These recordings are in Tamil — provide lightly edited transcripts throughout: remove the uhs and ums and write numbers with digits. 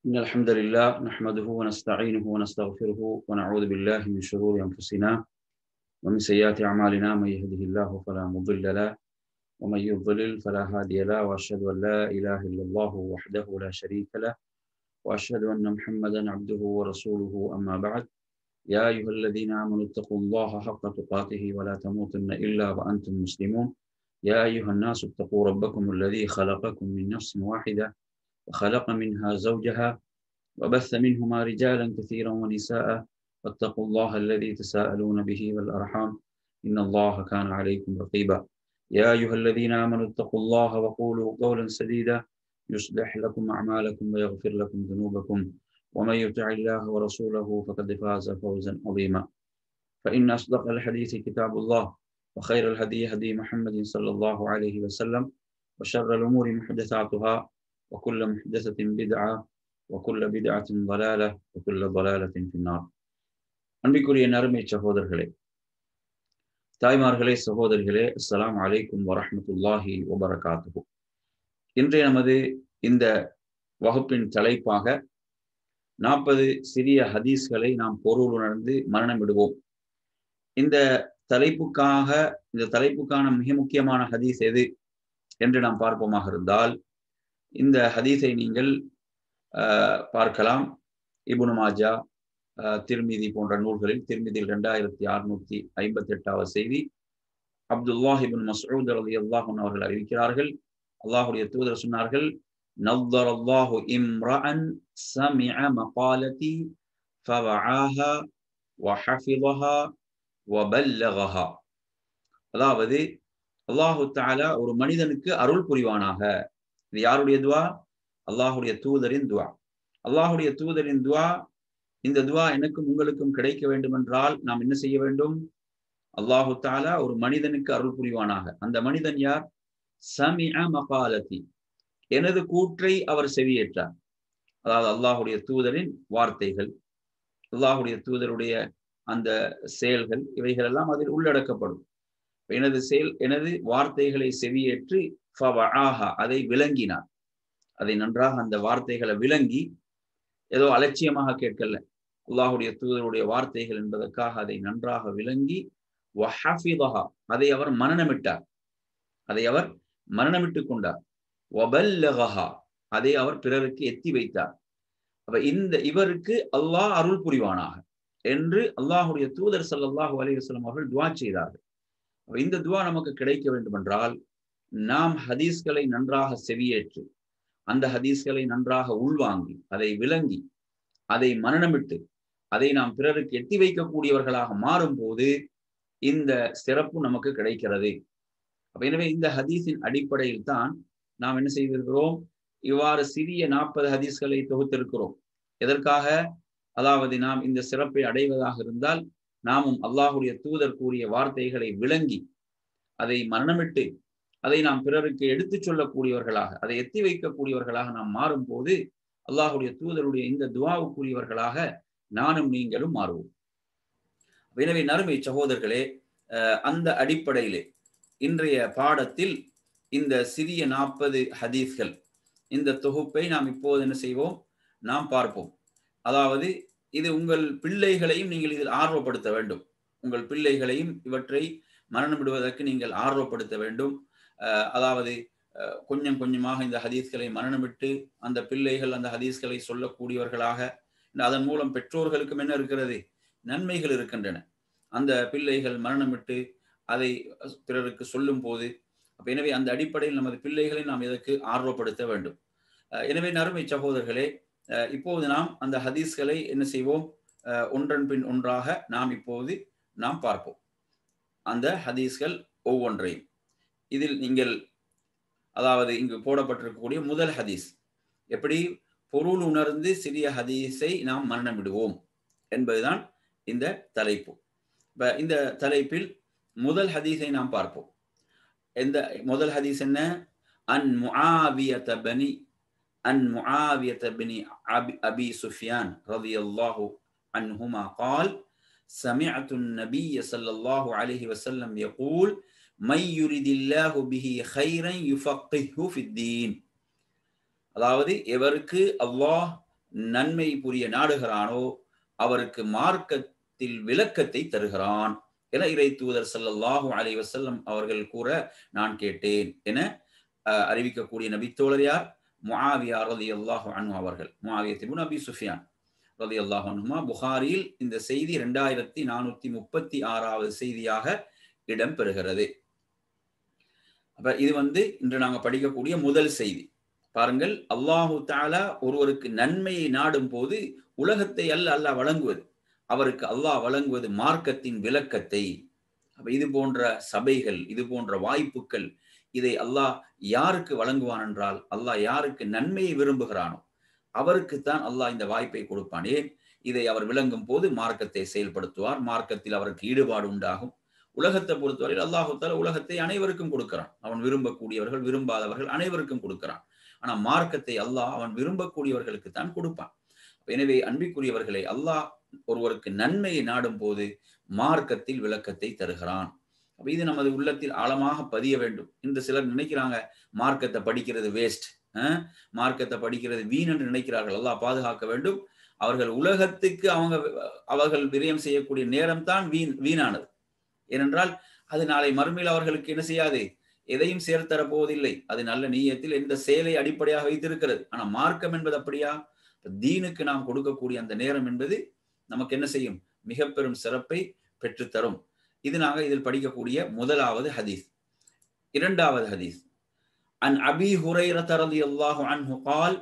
إن الحمد لله نحمده ونستعينه ونستغفره ونعوذ بالله من شرور أنفسنا ومن سيئات أعمالنا. من يهده الله فلا مضل له ومن يضلل فلا هادي له، وأشهد أن لا إله إلا الله وحده لا شريك له، وأشهد أن محمدا عبده ورسوله. أما بعد، يا أيها الذين آمنوا اتقوا الله حق تقاته ولا تموتن إلا وأنتم مسلمون. يا أيها الناس اتقوا ربكم الذي خلقكم من نفس واحدة وخلق منها زوجها وبث منهما رجالا كثيرا ونساء، واتقوا الله الذي تساءلون به والأرحام إن الله كان عليكم رقيبا. يا أيها الذين آمنوا اتقوا الله وقولوا قولا سديدا يصلح لكم أعمالكم ويغفر لكم ذنوبكم، ومن يطع الله ورسوله فقد فاز فوزا عظيما. فإن أصدق الحديث كتاب الله، وخير الهدي هدي محمد صلى الله عليه وسلم، وشر الأمور محدثاتها، وكل محدثة بدعة وكل بدعة ضلالة وكل ضلالة في النار. அன்பிற்குரிய நறுமை சகோதரர்களே, தாய்மார்களே, சகோதரிகளே, அஸ்ஸலாமு அலைக்கும் வரஹ்மத்துல்லாஹி வபரகாத்துஹு. இன்றைய நமது இந்த வகுப்பின் தலைப்பாக 40 சிறிய ஹதீஸ்களை நாம் பொருள் உணர்ந்து மரணமிடுவோம். இந்த தலைப்புக்கான மிக முக்கியமான ஹதீஸ் எது என்று நாம் பார்ப்போமாக இருந்தால், இந்த ஹதீஸை நீங்கள் பார்க்கலாம். இப்னு மாஜா, திர்மிதி போன்ற நூல்களில் திர்மிதியில் 2658வது செய்தி, அப்துல்லாஹ் இப்னு மஸ்ஊத் ரலியல்லாஹு அன்ஹு அவர்கள் அறிவிக்கிறார்கள், அல்லாஹ்வுடைய தூதர் சொன்னார்கள், நவ்வரல்லாஹு இம்ரஅன் சமிஅ மகாலதி ஃபவஆஹா வஹஃபிதஹா வபல்லகஹா. அதாவது அல்லாஹு தஆலா ஒரு மனிதனுக்கு அருள் புரிவானாக. இது யாருடைய துவா? அல்லாஹுடைய தூதரின் துவா. அல்லாஹுடைய தூதரின் துவா. இந்த துவா எனக்கும் உங்களுக்கும் கிடைக்க வேண்டும் என்றால் நாம் என்ன செய்ய வேண்டும்? அல்லாஹு தஆலா ஒரு மனிதனுக்கு அருள் புரிவானாக. அந்த மனிதன் யார்? சமிஅ மகாலதி, எனது கூற்றை அவர் செவியேற்றார். அதாவது அல்லாஹுடைய தூதரின் வார்த்தைகள், அல்லாஹுடைய தூதருடைய அந்த செயல்கள், இவைகள் எல்லாம் அதில் உள்ளடக்கப்படும். எனது வார்த்தைகளை செவியேற்று ஃபவஆஹா, அதை விளங்கினார். அதை நன்றாக அந்த வார்த்தைகளை விளங்கி, ஏதோ அலட்சியமாக கேட்கல, அல்லாஹுடைய தூதருடைய வார்த்தைகள் என்பதற்காக அதை நன்றாக விளங்கி, வஹஃபிதஹா, அதை அவர் மனனமிட்டுக் கொண்டார். வபல்லகஹா, அதை அவர் பிறருக்கு எத்தி வைத்தார். அப்ப இவருக்கு அல்லாஹ் அருள் புரிவானாக என்று அல்லாஹுடைய தூதர் ஸல்லல்லாஹு அலைஹி வஸல்லம் அவர்கள் துஆ செய்தார்கள். இந்த துஆ நமக்கு கிடைக்க வேண்டும் என்றால் நாம் ஹதீஸ்களை நன்றாக செவியேற்று, அந்த ஹதீஸ்களை நன்றாக உள்வாங்கி, அதை விளங்கி, அதை மனனமிட்டு, அதை நாம் பிறருக்கு எட்டி வைக்கக்கூடியவர்களாக மாறும் போது இந்த சிறப்பு நமக்கு கிடைக்கிறது. எனவே இந்த ஹதீஸின் அடிப்படையில் தான் நாம் என்ன செய்திருக்கிறோம்? இவ்வாறு சிறிய 40 ஹதீஸ்களை தொகுத்திருக்கிறோம். எதற்காக? அதாவது நாம் இந்த சிறப்பை அடைவதாக இருந்தால் நாமும் அல்லாஹுடைய தூதர் கூறிய வார்த்தைகளை விளங்கி, அதை மனனமிட்டு, அதை நாம் பிறருக்கு எடுத்துச் சொல்லக்கூடியவர்களாக, அதை எத்தி வைக்கக்கூடியவர்களாக நாம் மாறும் போது அல்லாஹுடைய தூதருடைய இந்த துஆவுக்குரியவர்களாக நானும் நீங்களும் மாறுவோம். எனவே நறுமை சகோதரர்களே, அந்த அடிப்படையிலே இன்றைய பாடத்தில் இந்த சிறிய 40 ஹதீஸ்கள், இந்த தொகுப்பை நாம் இப்போது என்ன செய்வோம்? நாம் பார்ப்போம். அதாவது இது உங்கள் பிள்ளைகளையும் நீங்கள் இதில் ஆர்வப்படுத்த வேண்டும். உங்கள் பிள்ளைகளையும் இவற்றை மரணமிடுவதற்கு நீங்கள் ஆர்வப்படுத்த வேண்டும். அதாவது கொஞ்சம் கொஞ்சமாக இந்த ஹதீஸ்களை மரணமிட்டு அந்த பிள்ளைகள் அந்த ஹதீஸ்களை சொல்லக்கூடியவர்களாக, அதன் மூலம் பெற்றோர்களுக்கும் என்ன இருக்கிறது? நன்மைகள் இருக்கின்றன. அந்த பிள்ளைகள் மரணமிட்டு அதை பிறருக்கு சொல்லும் போது, எனவே அந்த அடிப்படையில் நமது பிள்ளைகளை நாம் இதற்கு ஆர்வப்படுத்த வேண்டும். எனவே நறுமை சகோதரர்களே, இப்போது நாம் அந்த ஹதீஸ்களை என்ன செய்வோம்? ஒன்றன் பின் ஒன்றாக நாம் பார்ப்போம் அந்த ஹதீஸ்கள் ஒவ்வொன்றையும். இதில் நீங்கள் அதாவது இங்கு போடப்பட்டிருக்கக்கூடிய முதல் ஹதீஸ், எப்படி பொருள் உணர்ந்து சிறிய ஹதீஸை நாம் மரணமிடுவோம் என்பதுதான் இந்த தலைப்பு. இந்த தலைப்பில் முதல் ஹதீஸை நாம் பார்ப்போம். முதல் ஹதீஸ் என்ன? அன் முஆவியத பினி அபி சுஃபியான் ரலியல்லாஹு அன்ஹுமா قال سمعت النبي صلى الله عليه وسلم يقول من يريد الله به خيرا يفقهه في الدين. அதாவது எவருக்கு அல்லாஹ் நன்மை புரிய நாடுகிறானோ அவருக்கு மார்க்கத்தில் விளக்கத்தை தருகிறான் என இறை தூதர் ஸல்லல்லாஹு அலைஹி வஸல்லம் அவர்கள் கூற நான் கேட்டேன் என அறிவிக்கக்கூடிய நபித்தோழர் யார்? முஆவியா ரலியல்லாஹு அன்ஹு அவர்கள். முஆவியா இப்னு அபி சுஃபியான் ரலியல்லாஹு அன்ஹுமா. புகாரியில் இந்த செய்தி 2436வது செய்தியாக இடம்பெறுகிறது. அப்ப இது இன்று நாங்க படிக்கக்கூடிய முதல் செய்தி. பாருங்கள், அல்லாஹு தஆலா ஒருவருக்கு நன்மையை நாடும் போது உலகத்தை அல்லாஹ் வழங்குவது, அவருக்கு அல்லாஹ் வழங்குவது மார்க்கத்தின் விளக்கத்தை. அப்ப இது போன்ற சபைகள், இது போன்ற வாய்ப்புகள், இதை அல்லாஹ் யாருக்கு வழங்குவான் என்றால், அல்லாஹ் யாருக்கு நன்மையை விரும்புகிறானோ அவருக்குத்தான் அல்லாஹ் இந்த வாய்ப்பை கொடுப்பான். ஏன்? இதை அவர் விளங்கும் போது மார்க்கத்தை செயல்படுத்துவார், மார்க்கத்தில் அவருக்கு ஈடுபாடு உண்டாகும். உலகத்தை பொறுத்தவரையில் அல்லாஹு தஆலா உலகத்தை அனைவருக்கும் கொடுக்கிறான். அவன் விரும்பக்கூடியவர்கள், விரும்பாதவர்கள் அனைவருக்கும் கொடுக்கிறான். ஆனா மார்க்கத்தை அல்லாஹ் அவன் விரும்பக்கூடியவர்களுக்கு தான் கொடுப்பான். எனவே அன்பிற்குரியவர்களே, அல்லாஹ் ஒருவருக்கு நன்மையை நாடும் போது மார்க்கத்தில் விளக்கத்தை தருகிறான். அப்ப இது நமது உள்ளத்தில் ஆழமாக பதிய வேண்டும். இன்று சிலர் நினைக்கிறாங்க மார்க்கத்தை படிக்கிறது வேஸ்ட், மார்க்கத்தை படிக்கிறது வீண் என்று நினைக்கிறார்கள். அல்லாஹ் பாதுகாக்க வேண்டும். அவர்கள் உலகத்துக்கு அவர்கள் விரயம் செய்யக்கூடிய நேரம் தான் வீணானது. ஏனென்றால் அது நாளை மறுமையில் அவர்களுக்கு என்ன செய்யாது, எதையும் சேர்த்தர போவதில்லை. அது நல்ல நீயத்தில் எந்த செயலை அடிப்படையாக வைத்திருக்கிறது. ஆனா மார்க்கம் என்பது அப்படியா? தீனுக்கு நாம் கொடுக்கக்கூடிய அந்த நேரம் என்பது நமக்கு என்ன செய்யும்? மிக பெரும் சிறப்பை பெற்றுத்தரும். இது நாங்க இதில் படிக்கக்கூடிய முதலாவது ஹதீஸ். இரண்டாவது ஹதீஸ், அன் அபி ஹுரைரத ரலியல்லாஹு அன்ஹு قال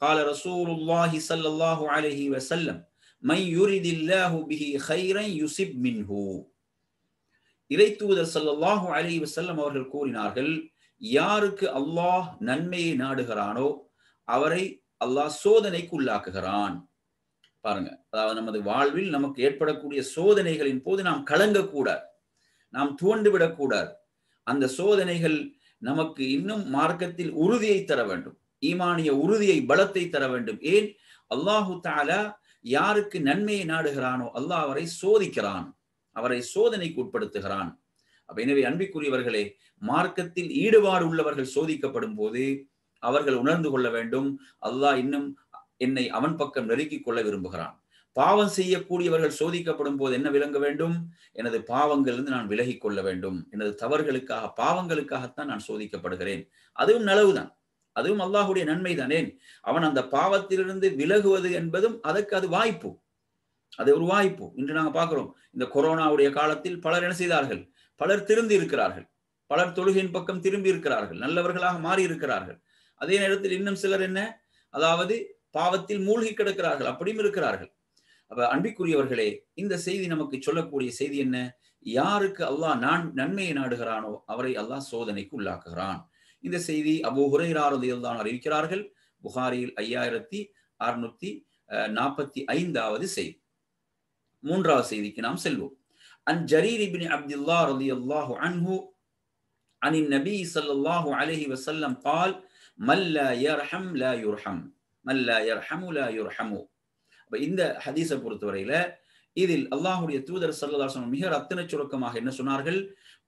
قال رسول الله صلى الله عليه وسلم من يريد الله به خيرا يصب منه. இறை தூதர் ஸல்லல்லாஹு அலைஹி வஸல்லம் அவர்கள் கூறினார்கள், யாருக்கு அல்லாஹ் நன்மையை நாடுகிறானோ அவரை அல்லாஹ் சோதனைக்கு உள்ளாக்குகிறான். பாருங்க, அதாவது நமது வாழ்வில் நமக்கு ஏற்படக்கூடிய சோதனைகளின் போது நாம் கலங்கக்கூடாது, நாம் துவண்டு விடக்கூடாது. அந்த சோதனைகள் நமக்கு இன்னும் மார்க்கத்தில் உறுதியை தர வேண்டும், ஈமானிய உறுதியை, பலத்தை தர வேண்டும். ஏன்? அல்லாஹு தஆலா யாருக்கு நன்மையை நாடுகிறானோ அல்லாஹ் அவரை சோதிக்கிறான், அவரை சோதனைக்கு உட்படுத்துகிறான். அப்ப எனவே அன்பிற்குரியவர்களே, மார்க்கத்தில் ஈடுபாடு உள்ளவர்கள் சோதிக்கப்படும் போது அவர்கள் உணர்ந்து கொள்ள வேண்டும், அல்லாஹ் இன்னும் என்னை அவன் பக்கம் நெருக்கிக் கொள்ள விரும்புகிறான். பாவம் செய்யக்கூடியவர்கள் சோதிக்கப்படும் போது என்ன விளங்க வேண்டும்? எனது பாவங்களிலிருந்து நான் விலகிக் கொள்ள வேண்டும், எனது தவறுகளுக்காக, பாவங்களுக்காகத்தான் நான் சோதிக்கப்படுகிறேன். அதுவும் நலவுதான், அதுவும் அல்லாஹுடைய நன்மை தானே. அவன் அந்த பாவத்திலிருந்து விலகுவது என்பதும் அதற்கு அது வாய்ப்பு, அது ஒரு வாய்ப்பு. இன்று நாங்கள் பார்க்கிறோம், இந்த கொரோனாவுடைய காலத்தில் பலர் என்ன செய்தார்கள்? பலர் திரும்பி இருக்கிறார்கள், பலர் தொழுகையின் பக்கம் திரும்பி இருக்கிறார்கள், நல்லவர்களாக மாறி இருக்கிறார்கள். அதே நேரத்தில் இன்னும் சிலர் என்ன, அதாவது பாவத்தில் மூழ்கி கிடக்கிறார்கள், அப்படியும் இருக்கிறார்கள். அப்ப அன்பிற்குரியவர்களே, இந்த செய்தி நமக்கு சொல்லக்கூடிய செய்தி என்ன? யாருக்கு அல்லாஹ் நன்மையை நாடுகிறானோ அவரை அல்லாஹ் சோதனைக்கு உள்ளாக்குகிறான். இந்த செய்தி அபூ ஹுரைரா ரலியல்லாஹு அன்ஹு அறிவிக்கிறார்கள். புகாரியில் 5645வது செய்தி. மூன்றாவது செய்திக்கு நாம் செல்வோம். அன் ஜரீர் இப்னு அப்துல்லாஹ் ரலியல்லாஹு அன்ஹு அனின் நபி ஸல்லல்லாஹு அலைஹி வஸல்லம் قال من لا يرحم لا يرحم من لا يرحم لا يرحم. இந்த ஹதீஸை பொறுத்தவரையில இதில் அல்லாஹ்வுடைய தூதர் ஸல்லல்லாஹு அலைஹி வஸல்லம் மிக ரத்தின சுருக்கமாக என்ன சொன்னார்கள்?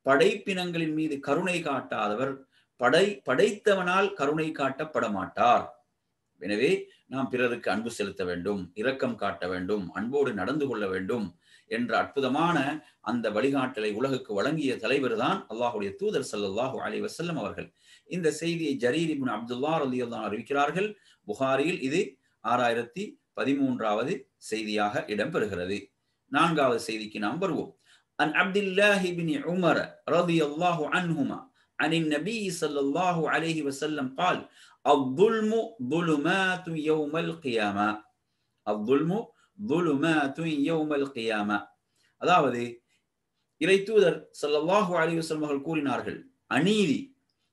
படைப்பினங்களின் மீது கருணை காட்டாதவர் படைத்தவனால் கருணை காட்டப்பட மாட்டார். எனவே நாம் பிறருக்கு அன்பு செலுத்த வேண்டும், இரக்கம் காட்ட வேண்டும், அன்போடு நடந்து கொள்ள வேண்டும் என்ற அற்புதமான அந்த வழிகாட்டலை உலகுக்கு வழங்கிய தலைவர் தான் அல்லாஹ்வுடைய தூதர் ஸல்லல்லாஹு அலைஹி வஸல்லம் அவர்கள். இந்த செய்தியை ஜரீர் இப்னு அப்துல்லாஹ் ரலியல்லாஹு அன்ஹு அறிவிக்கிறார்கள். புகாரியில் இது 6013வது செய்தியாக இடம்பெறுகிறது. நான்காவது செய்திக்கு நாம் வருவோம். அன் அப்துல்லாஹ் இப்னு உமர் ரலியல்லாஹு அன்ஹுமா عن النبي صلى الله عليه وسلم قال الظلم ظلمات يوم القيامة. الظلم ظلمات يوم القيامة. அதாவது இறை தூதர் ஸல்லல்லாஹு அலைஹி வஸல்லம் அவர்கள் கூறினார்கள், அநீதி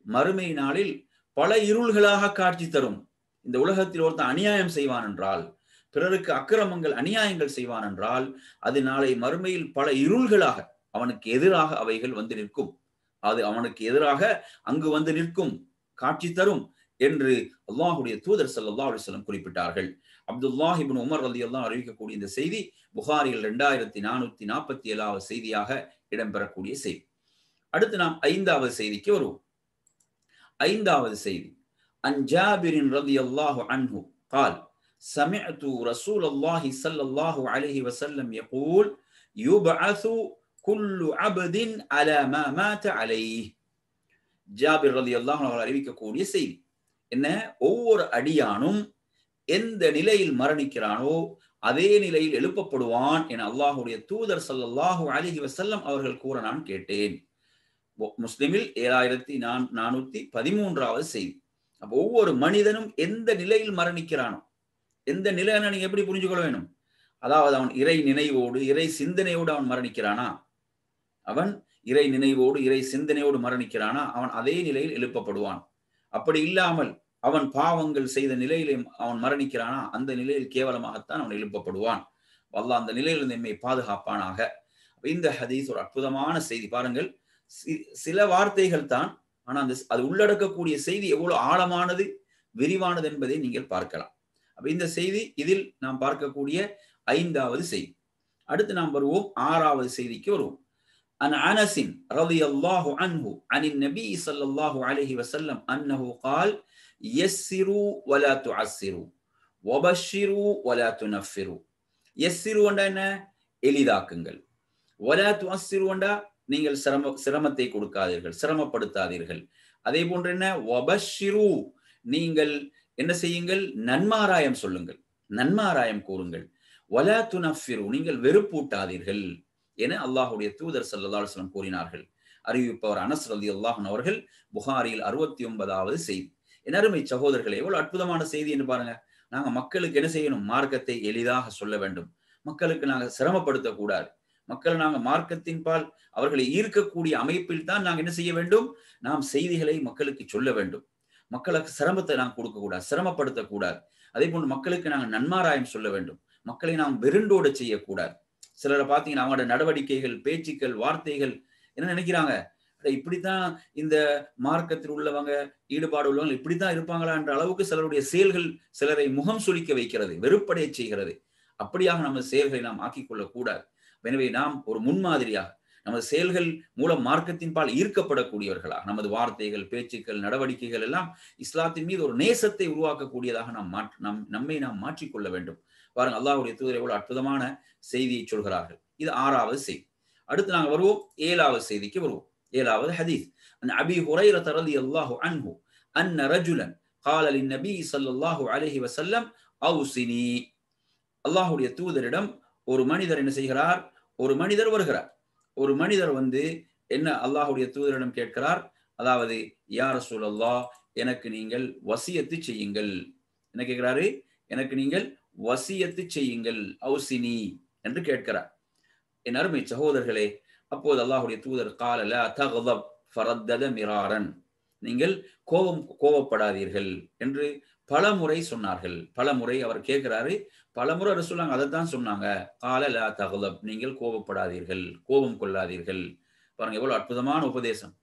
மறுமை நாளில் பல இருள்களாக காட்சி தரும். இந்த உலகத்தில் ஒருத்தன் அநியாயம் செய்வான் என்றால், பிறருக்கு அக்கிரமங்கள் அநியாயங்கள் செய்வான் என்றால், அது நாளை மறுமையில் பல இருள்களாக அவனுக்கு எதிராக அவைகள் வந்து நிற்கும், அது அவனுக்கு எதிராக அங்கு வந்து நிற்கும், காட்சி தரும் என்று அல்லாஹ்வுடைய தூதர் ஸல்லல்லாஹு அலைஹி வஸல்லம் குறிப்பிட்டார்கள். அப்துல்லாஹ் இப்னு உமர் ரலியல்லாஹு அன்ஹு அறிவிக்கக்கூடிய இந்த செய்தி புகாரியில் 2447வது செய்தியாக இடம்பெறக்கூடிய செய்தி. அடுத்து நாம் ஐந்தாவது செய்திக்கு வருவோம். ஐந்தாவது செய்தி, அன் ஜாபிரின் ரலியல்லாஹு அன்ஹு قال சமிஅது ரசூலல்லாஹி ஸல்லல்லாஹு அலைஹி வஸல்லம் யகூல் யுபஅஸு குல்லு அப்தின் அலா மா மாத அலைஹி. ஜாபிர் ரலியல்லாஹு அன்ஹு அறிவிக்கக்கூடிய செய்தி என்ன, ஒவ்வொரு அடியானும் எந்த நிலையில் மரணிக்கிறானோ அதே நிலையில் எழுப்பப்படுவான் என அல்லாஹுடைய தூதர் ஸல்லல்லாஹு அலைஹி வஸல்லம் அவர்கள் கூற நான் கேட்டேன். முஸ்லிமில் 7413வது செய்தி. அப்ப ஒவ்வொரு மனிதனும் எந்த நிலையில் மரணிக்கிறானோ, எந்த நிலையான நீங்க எப்படி புரிஞ்சுக்கொள்ள வேணும், அதாவது அவன் இறை நினைவோடு இறை சிந்தனையோடு அவன் மரணிக்கிறானா, அவன் இறை நினைவோடு இறை சிந்தனையோடு மரணிக்கிறானா, அவன் அதே நிலையில் எழுப்பப்படுவான். அப்படி இல்லாமல் அவன் பாவங்கள் செய்த நிலையிலே அவன் மரணிக்கிறானா, அந்த நிலையில் கேவலமாகத்தான் அவன் எழுப்பப்படுவான். அல்லாஹ் அந்த நிலையிலிருந்து நம்மை பாதுகாப்பானாக. இந்த ஹதீஸ் ஒரு அற்புதமான செய்தி. பாருங்கள், சில வார்த்தைகள் தான், ஆனா அது உள்ளடக்கக்கூடிய செய்தி எவ்வளவு ஆழமானது விரிவானது என்பதை நீங்கள் பார்க்கலாம். அப்ப இந்த செய்தி இதில் நாம் பார்க்கக்கூடிய 5வது செய்தி. அடுத்து நாம் வருவோம் 6வது செய்திக்கு வருவோம். عن أنس رضي الله عنه عن النبي صلى الله عليه وسلم أنه قال يسروا ولا تعسروا وبشروا ولا تنفروا. يسروا என்ன, எளிதாக்குங்கள். ولا تعسروا நீங்கள் சிரமத்தை கொடுக்காதீர்கள், சிரமப்படுத்தாதீர்கள். அதே போன்று என்ன, வபஷிரு நீங்கள் என்ன செய்யுங்கள், நன்மாராயம் சொல்லுங்கள், நன்மாராயம் கூறுங்கள். வலா துனஃபிரு நீங்கள் வெறுப்பூட்டாதீர்கள் என அல்லாஹுடைய தூதர் ஸல்லல்லாஹு அலைஹி வஸல்லம் கூறினார்கள். அறிவிப்பவர் அனஸ் ரலியல்லாஹு அன்ஹு அவர்கள். புகாரியில் 69வது செய்தி. என் அருமை சகோதரர்களே, எவ்வளவு அற்புதமான செய்தி என்று பாருங்க. நாங்க மக்களுக்கு என்ன செய்யணும், மார்க்கத்தை எளிதாக சொல்ல வேண்டும். மக்களுக்கு நாங்க சிரமப்படுத்தக்கூடாது. மக்களை நாங்கள் மார்க்கத்தின் பால் அவர்களை ஈர்க்கக்கூடிய அமைப்பில் தான் நாங்கள் என்ன செய்ய வேண்டும், நாம் செய்திகளை மக்களுக்கு சொல்ல வேண்டும். மக்களுக்கு சிரமத்தை நாம் கொடுக்கக்கூடாது, சிரமப்படுத்தக்கூடாது. அதே போன்று மக்களுக்கு நாங்கள் நன்மாராயம் சொல்ல வேண்டும். மக்களை நாம் வெருண்டோட செய்யக்கூடாது. சிலரை பார்த்தீங்கன்னா அவங்களோட நடவடிக்கைகள், பேச்சுக்கள், வார்த்தைகள் என்ன நினைக்கிறாங்க, இப்படித்தான் இந்த மார்க்கத்தில் உள்ளவங்க, ஈடுபாடு உள்ளவங்க இப்படித்தான் இருப்பாங்களா என்ற அளவுக்கு சிலருடைய செயல்கள் சிலரை முகம் சுளிக்க வைக்கிறது, வெறுப்படைய செய்கிறது. அப்படியாக நமது செயல்களை நாம் ஆக்கிக் கொள்ளக்கூடாது. எனவே நாம் ஒரு முன்மாதிரியாக நமது செயல்கள் மூலம் மார்க்கத்தின் பால் ஈர்க்கப்படக்கூடியவர்களாக, நமது வார்த்தைகள், பேச்சுக்கள், நடவடிக்கைகள் எல்லாம் இஸ்லாத்தின் மீது ஒரு நேசத்தை உருவாக்கக்கூடியதாக நம்மை நாம் மாற்றிக்கொள்ள வேண்டும். பாருங்க, அல்லாஹ்வுடைய தூதர் எவ்வளவு அற்புதமான செய்தியை சொல்கிறார்கள். இது 6வது செய்தி. அடுத்து நாங்கள் வருவோம் 7வது செய்திக்கு வருவோம். 7வது ஹதீஸ். அபீ ஹுரைரா ரலியல்லாஹு அன்ஹு அன்ன ரஜுலன் قال للنبي صلى الله عليه وسلم اوصني. அல்லாஹ்வுடைய தூதரிடம் ஒரு மனிதர் என்ன செய்கிறார், ஒரு மனிதர் வருகிறார். ஒரு மனிதர் வந்து என்ன அல்லாஹ்வுடைய தூதரிடம் கேட்கிறார், அதாவது யா ரசூலல்லாஹ் எனக்கு நீங்கள் வசியத்து செய்யுங்கள். என்ன கேட்கிறாரு, எனக்கு நீங்கள் வசியத்து செய்யுங்கள், ஔசினி என்று கேட்கிறார். என் அருமை சகோதரர்களே, அப்போது அல்லாஹ்வுடைய தூதர் قال لا تغضب فردد مرارا நீங்கள் கோபப்படாதீர்கள் என்று பல முறை சொன்னார்கள். பல முறை அவர் கேட்கிறாரு, பல முறை ரசூலுல்லாஹ் அதைத்தான் சொன்னாங்க. قال لا تغضب நீங்கள் கோபப்படாதீர்கள், கோபம் கொள்ளாதீர்கள். பாருங்க எவ்வளவு அற்புதமான உபதேசம்.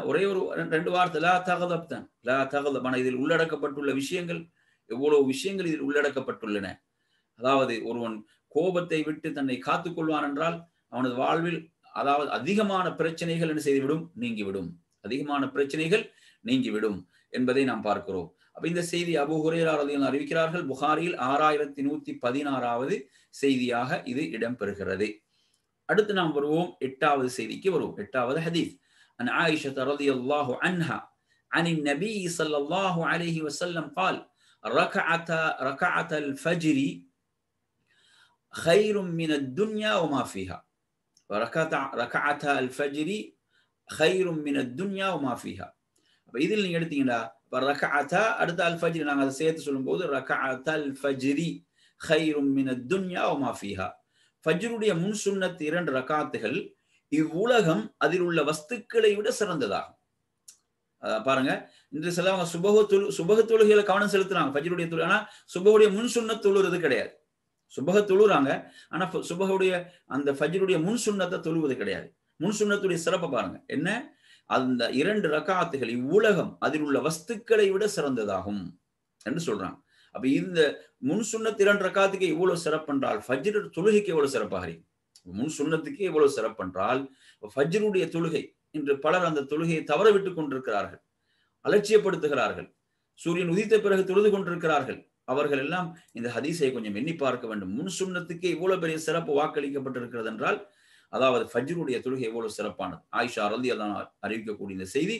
ஒரே ஒரு 2 வார்த்தை, லா தகதப் தான், லா தகதப். ஆனால் இதில் உள்ளடக்கப்பட்டுள்ள விஷயங்கள், எவ்வளவு விஷயங்கள் இதில் உள்ளடக்கப்பட்டுள்ளன. அதாவது ஒருவன் கோபத்தை விட்டு தன்னை காத்துக் கொள்வான் என்றால் அவனது வாழ்வில் அதாவது அதிகமான பிரச்சனைகள் என்ன செய்துவிடும், நீங்கிவிடும். அதிகமான பிரச்சனைகள் நீங்கிவிடும் என்பதை நாம் பார்க்கிறோம். அப்ப இந்த செய்தி அபூ ஹுரைரா ரலியல்லாஹு அறிவிக்கிறார்கள். புகாரியில் 6116வது செய்தியாக இது இடம்பெறுகிறது. அடுத்து நாம் வருவோம் 8வது செய்திக்கு வருவோம். 8வது ஹதீஸ். அன் ஆயிஷா ரலியல்லாஹு அன்ஹா عن النبي صلى الله عليه وسلم قال ركعة الفجر خير من الدنيا وما فيها. ركعة الفجر خير من الدنيا وما فيها. அப்ப இதில் நீங்க எடுத்தீங்கன்னா ரகஅத்தா அடுத்த அல் ஃபஜ்ர் நாங்க அதை சேர்த்து சொல்லும்போது ரகஅத்தல் ஃபஜ்ரி கைரும் மினத் துன்யா வமா ஃபீஹா. ஃபஜ்ருடைய முன் சுன்னத் 2 ரகாத்துகள் இவ்வுலகம் அதில் உள்ள வஸ்துக்களை விட சிறந்ததாகும். பாருங்க, இன்று சிலவங்க சுபஹ தொழுகையில கவனம் செலுத்துறாங்க, ஃபஜ்ருடைய தொழுகை. ஆனா சுபஹுடைய முன் சுன்னத் தொழுறது கிடையாது. சுபஹ தொழுறாங்க, ஆனா சுபஹுடைய அந்த ஃபஜ்ருடைய முன் சுன்னத்தை தொழுவது கிடையாது. முன் சுன்னத்துடைய சிறப்பை பாருங்க என்ன, அந்த 2 ரகாத்துகள் இவ்வுலகம் அதில் உள்ள வஸ்துக்களை விட சிறந்ததாகும் என்று சொல்றாங்க. அப்ப இந்த முன் சுன்னத் 2 ரகாத்துக்கு இவ்வளவு சிறப்பென்றால் ஃபஜ்ர் தொழுகைக்கு எவ்வளவு சிறப்பாக இருக்கு. முன் சுன்னத்துக்கு எவ்வளவு சிறப்பென்றால் ஃபஜ்ருடைய தொழுகை இன்று பலர் அந்த தொழுகையை தவற விட்டுக் கொண்டிருக்கிறார்கள், அலட்சியப்படுத்துகிறார்கள். சூரியன் உதித்த பிறகு தொழுது கொண்டிருக்கிறார்கள். அவர்கள் எல்லாம் இந்த ஹதீஸை கொஞ்சம் எண்ணி பார்க்க வேண்டும். முன் சுன்னத்துக்கு இவ்வளவு பெரிய சிறப்பு வாக்களிக்கப்பட்டிருக்கிறது என்றால், அதாவது ஃபஜ்ருடைய தொழுகை எவ்வளவு சிறப்பானது. ஆயிஷா ரலியல்லாஹு அன்ஹா அறிவிக்கக்கூடிய இந்த செய்தி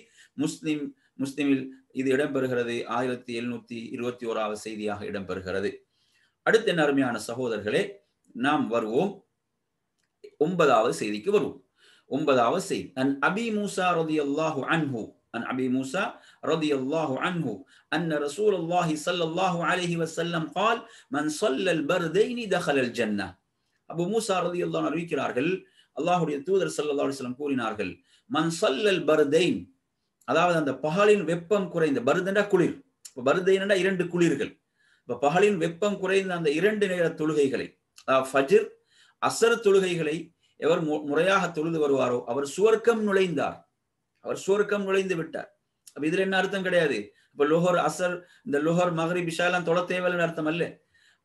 முஸ்லிமில் இது இடம்பெறுகிறது. 1721வது செய்தியாக இடம்பெறுகிறது. அடுத்த என்ன அருமையான சகோதரர்களே, நாம் வருவோம் 9வது செய்திக்கு வருவோம். 9வது செய்தி, அன் அபி மூசா ரலியல்லாஹு அன்ஹு عن أبي موسى رضي الله عنه أن رسول الله صلى الله عليه وسلم قال من صلى البردين دخل الجنة. அபு மூசா ரலியல்லாஹு அன்ஹு அறிவிக்கிறார்கள், அல்லாஹ்வுடைய தூதர் ஸல்லல்லாஹு அலைஹி வஸல்லம் கூறினார்கள், மன் ஸல்லல் பர்தைன், அதாவது அந்த பகலின் வெப்பம் குறைந்த, பர்தண்டா குளிர், பர்தைனா இரண்டு குளிர்கள், இப்ப பகலின் வெப்பம் குறைந்த அந்த இரண்டு நேர தொழுகைகளை, ஃபஜ்ர் அஸ்ர் தொழுகைகளை எவர் முறையாக தொழுது வருவாரோ அவர் சுவர்க்கம் நுழைந்தார், அவர் சுவர்க்கம் நுழைந்து விட்டார். அப்ப இதுல என்ன அர்த்தம் கிடையாது, இப்ப லோஹர் அசர், இந்த லோஹர் மக்ரிப் இஷா எல்லாம் தொழ தேவையில்லைன்னு அர்த்தம் அல்ல.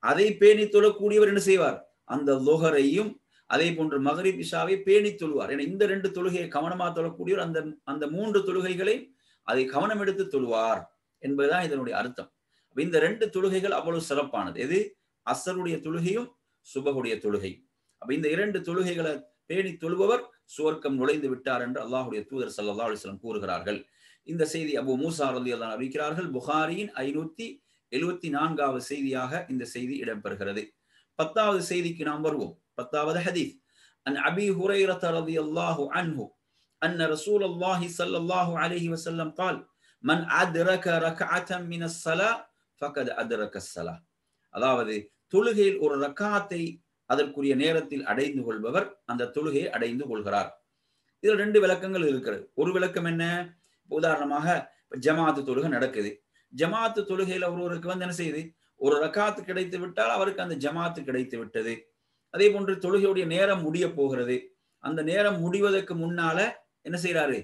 அதை பேணி தொழக்கூடியவர் என்ன செய்வார், அந்த லோஹரையும் அதே போன்று மக்ரிப் இஷாவை பேணி தொழுவார். ஏன்னா இந்த ரெண்டு தொழுகையை கவனமா தொழக்கூடியவர் அந்த அந்த மூன்று தொழுகைகளை அதை கவனம் எடுத்து தொழுவார் என்பதுதான் இதனுடைய அர்த்தம். இந்த ரெண்டு தொழுகைகள் அவ்வளவு சிறப்பானது. எது, அசருடைய தொழுகையும் சுபகுடைய தொழுகை. அப்ப இந்த இரண்டு தொழுகைகளை பேணி தொழுபவர் சுவர்க்கம் நுழைந்து விட்டார் என்று அல்லாஹ்வுடைய தூதர் ஸல்லல்லாஹு அலைஹி வஸல்லம் கூறுகிறார்கள். இந்த செய்தி அபூ மூசா ரலியல்லாஹு அன்ஹு அறிவிக்கிறார்கள். புகாரியின் 574வது செய்தியாக இந்த செய்தி இடம்பெறுகிறது. 10வது செய்திக்கு நாம் வருவோம். 10வது ஹதீஸ், அன் அபீ ஹுரைரா ரலியல்லாஹு அன்ஹு அன்ன ரசூலுல்லாஹி ஸல்லல்லாஹு அலைஹி வஸல்லம் قال من أدرك ركعة من الصلاة فقد أدرك الصلاة. அதாவது தொழுகையில் ஒரு ரக்காத்தை அதற்குரிய நேரத்தில் அடைந்து கொள்பவர் அந்த தொழுகையை அடைந்து கொள்கிறார். இதில் ரெண்டு விளக்கங்கள் இருக்கிறது. ஒரு விளக்கம் என்ன, உதாரணமாக ஜமாத்து தொழுகை நடக்குது, ஜமாத்து தொழுகையில் ஒருவருக்கு என்ன செய்யுது, ஒரு ரக்காத்து கிடைத்து விட்டால் அவருக்கு அந்த ஜமாத்து கிடைத்து விட்டது. அதே போன்று தொழுகையுடைய நேரம் முடிய போகிறது, அந்த நேரம் முடிவதற்கு முன்னால என்ன செய்யறாரு,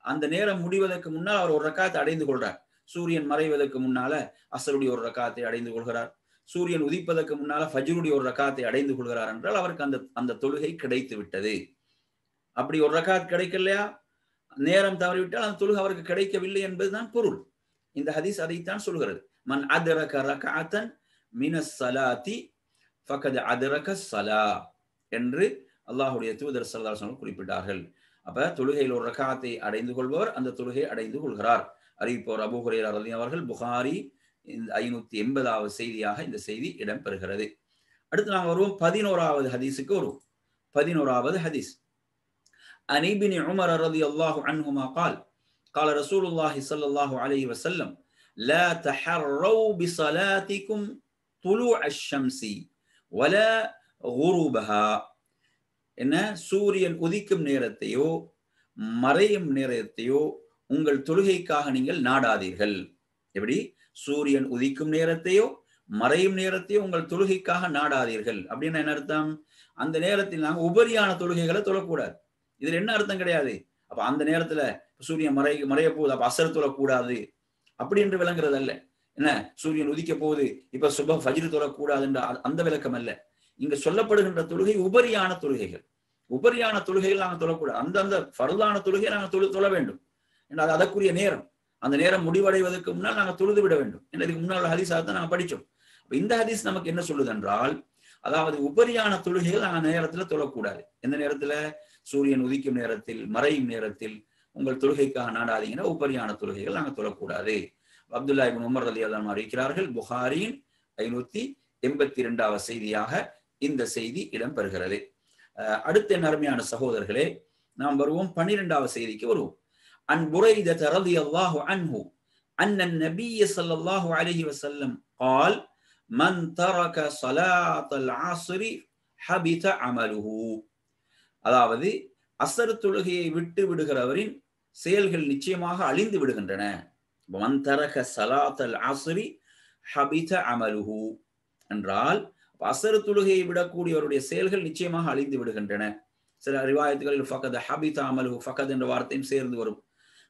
அந்த நேரம் முடிவதற்கு முன்னால் அவர் ஒரு ரக்காத்தை அடைந்து கொள்றார். சூரியன் மறைவதற்கு முன்னால அசருடைய ஒரு ரக்காத்தை அடைந்து கொள்கிறார், சூரியன் உதிப்பதற்கு முன்னால ஃபஜ்ருடைய ஒரு ரக்காத்தை அடைந்து கொள்கிறார் என்றால் அவருக்கு அந்த தொழுகை கிடைத்து விட்டது. அப்படி ஒரு ரக்காத் கிடைக்கலையா, நேரம் தவறிவிட்டால் அந்த தொழுகை அவருக்கு கிடைக்கவில்லை என்பதுதான் பொருள். இந்த ஹதீஸ் அதைத்தான் சொல்கிறது. மன் அத்ரக ரக்அத்தன் மினஸ் ஸலாத்தி ஃபகத் அத்ரக ஸலா என்று அல்லாஹ்வுடைய தூதர் ஸல்லல்லாஹு அலைஹி வஸல்லம் குறிப்பிட்டார்கள். அப்ப தொழுகையில் ஒரு ரக்காத்தை அடைந்து கொள்பவர் அந்த தொழுகையை அடைந்து கொள்கிறார். அறிவிப்பவர் அபூ ஹுரைரா ரலியல்லாஹு அவர்கள். புகாரி 580வது செய்தியாக இந்த செய்தி இடம்பெறுகிறது. அடுத்து நாம் வருவோம் 11வது ஹதீஸுக்கு வருவோம். 11வது ஹதீஸ், அன் இப்னி உமர் ரலியல்லாஹு அன்ஹுமா قال قال رسول الله صلى الله عليه وسلم لا تحروا بصلاتكم طلوع الشمس ولا غروبها. என்ன, சூரியன் உதிக்கும் நேரத்தையோ மறையும் நேரத்தையோ உங்கள் தொழுகைக்காக நீங்கள் நாடாதீர்கள். எப்படி, சூரியன் உதிக்கும் நேரத்தையோ மறையும் நேரத்தையோ உங்கள் தொழுகைக்காக நாடாதீர்கள் அப்படின்னா என்ன அர்த்தம், அந்த நேரத்தில் நாங்கள் உபரியான தொழுகைகளை தொழக்கூடாது. இதுல என்ன அர்த்தம் கிடையாது, அப்ப அந்த நேரத்துல சூரியன் மறைய போகுது அப்ப அசர் தொழக்கூடாது அப்படி என்று விளங்குறது அல்ல. என்ன, சூரியன் உதிக்க போகுது இப்ப சுப ஃபஜ்ர் தொழக்கூடாது என்ற அந்த விளக்கம் அல்ல. இங்க சொல்லப்படுகின்ற தொழுகை உபரியான தொழுகைகள். உபரியான தொழுகைகள் நாங்கள் தொழக்கூடாது. அந்த ஃபர்தான தொழுகையை நாங்கள் தொழ வேண்டும். அது அதற்குரிய நேரம், அந்த நேரம் முடிவடைவதற்கு முன்னால் நாங்கள் தொழுது விட வேண்டும். இதுக்கு முன்னால் ஹதீஸாக தான் நாங்கள் படித்தோம். இந்த ஹதீஸ் நமக்கு என்ன சொல்லுது என்றால், அதாவது உபரியான தொழுகைகள் நாங்கள் நேரத்தில் தொழக்கூடாது. எந்த நேரத்துல, சூரியன் உதிக்கும் நேரத்தில் மறையும் நேரத்தில் உங்கள் தொழுகைக்காக நாடாதீங்கன்னா உபரியான தொழுகைகள் நாங்கள் தொழக்கூடாது. அப்துல்லா இப்னு உமர் ரலியல்லாஹு அன்ஹு அறிவிக்கிறார்கள். புகாரியின் 582வது செய்தியாக இந்த செய்தி இடம்பெறுகிறது. அடுத்த அருமையான சகோதரர்களே, நாம் வருவோம் 12வது செய்திக்கு வருவோம். அன் புரைதா ரலியல்லாஹு அன்ஹு அன்ன நபிய ஸல்லல்லாஹு அலைஹி வஸல்லம் قال من ترك صلاة العصر حبط عمله. அதாவது அஸ்ர் தொழுகையை விட்டு விடுகிறவரின் செயல்கள் நிச்சயமாக அழிந்து விடுகின்றன. மன் தரக ஸலாத்தல் அஸ்ரி ஹபித அமலுஹு என்றால் அஸ்ர் தொழுகையை விடக்கூடியவருடைய செயல்கள் நிச்சயமாக அழிந்து விடுகின்றன. சில ரிவாயத்துகளில் ஃபகத் ஹபித அமலுஹு, ஃபகத் என்ற வார்த்தையும் சேர்ந்து வரும்.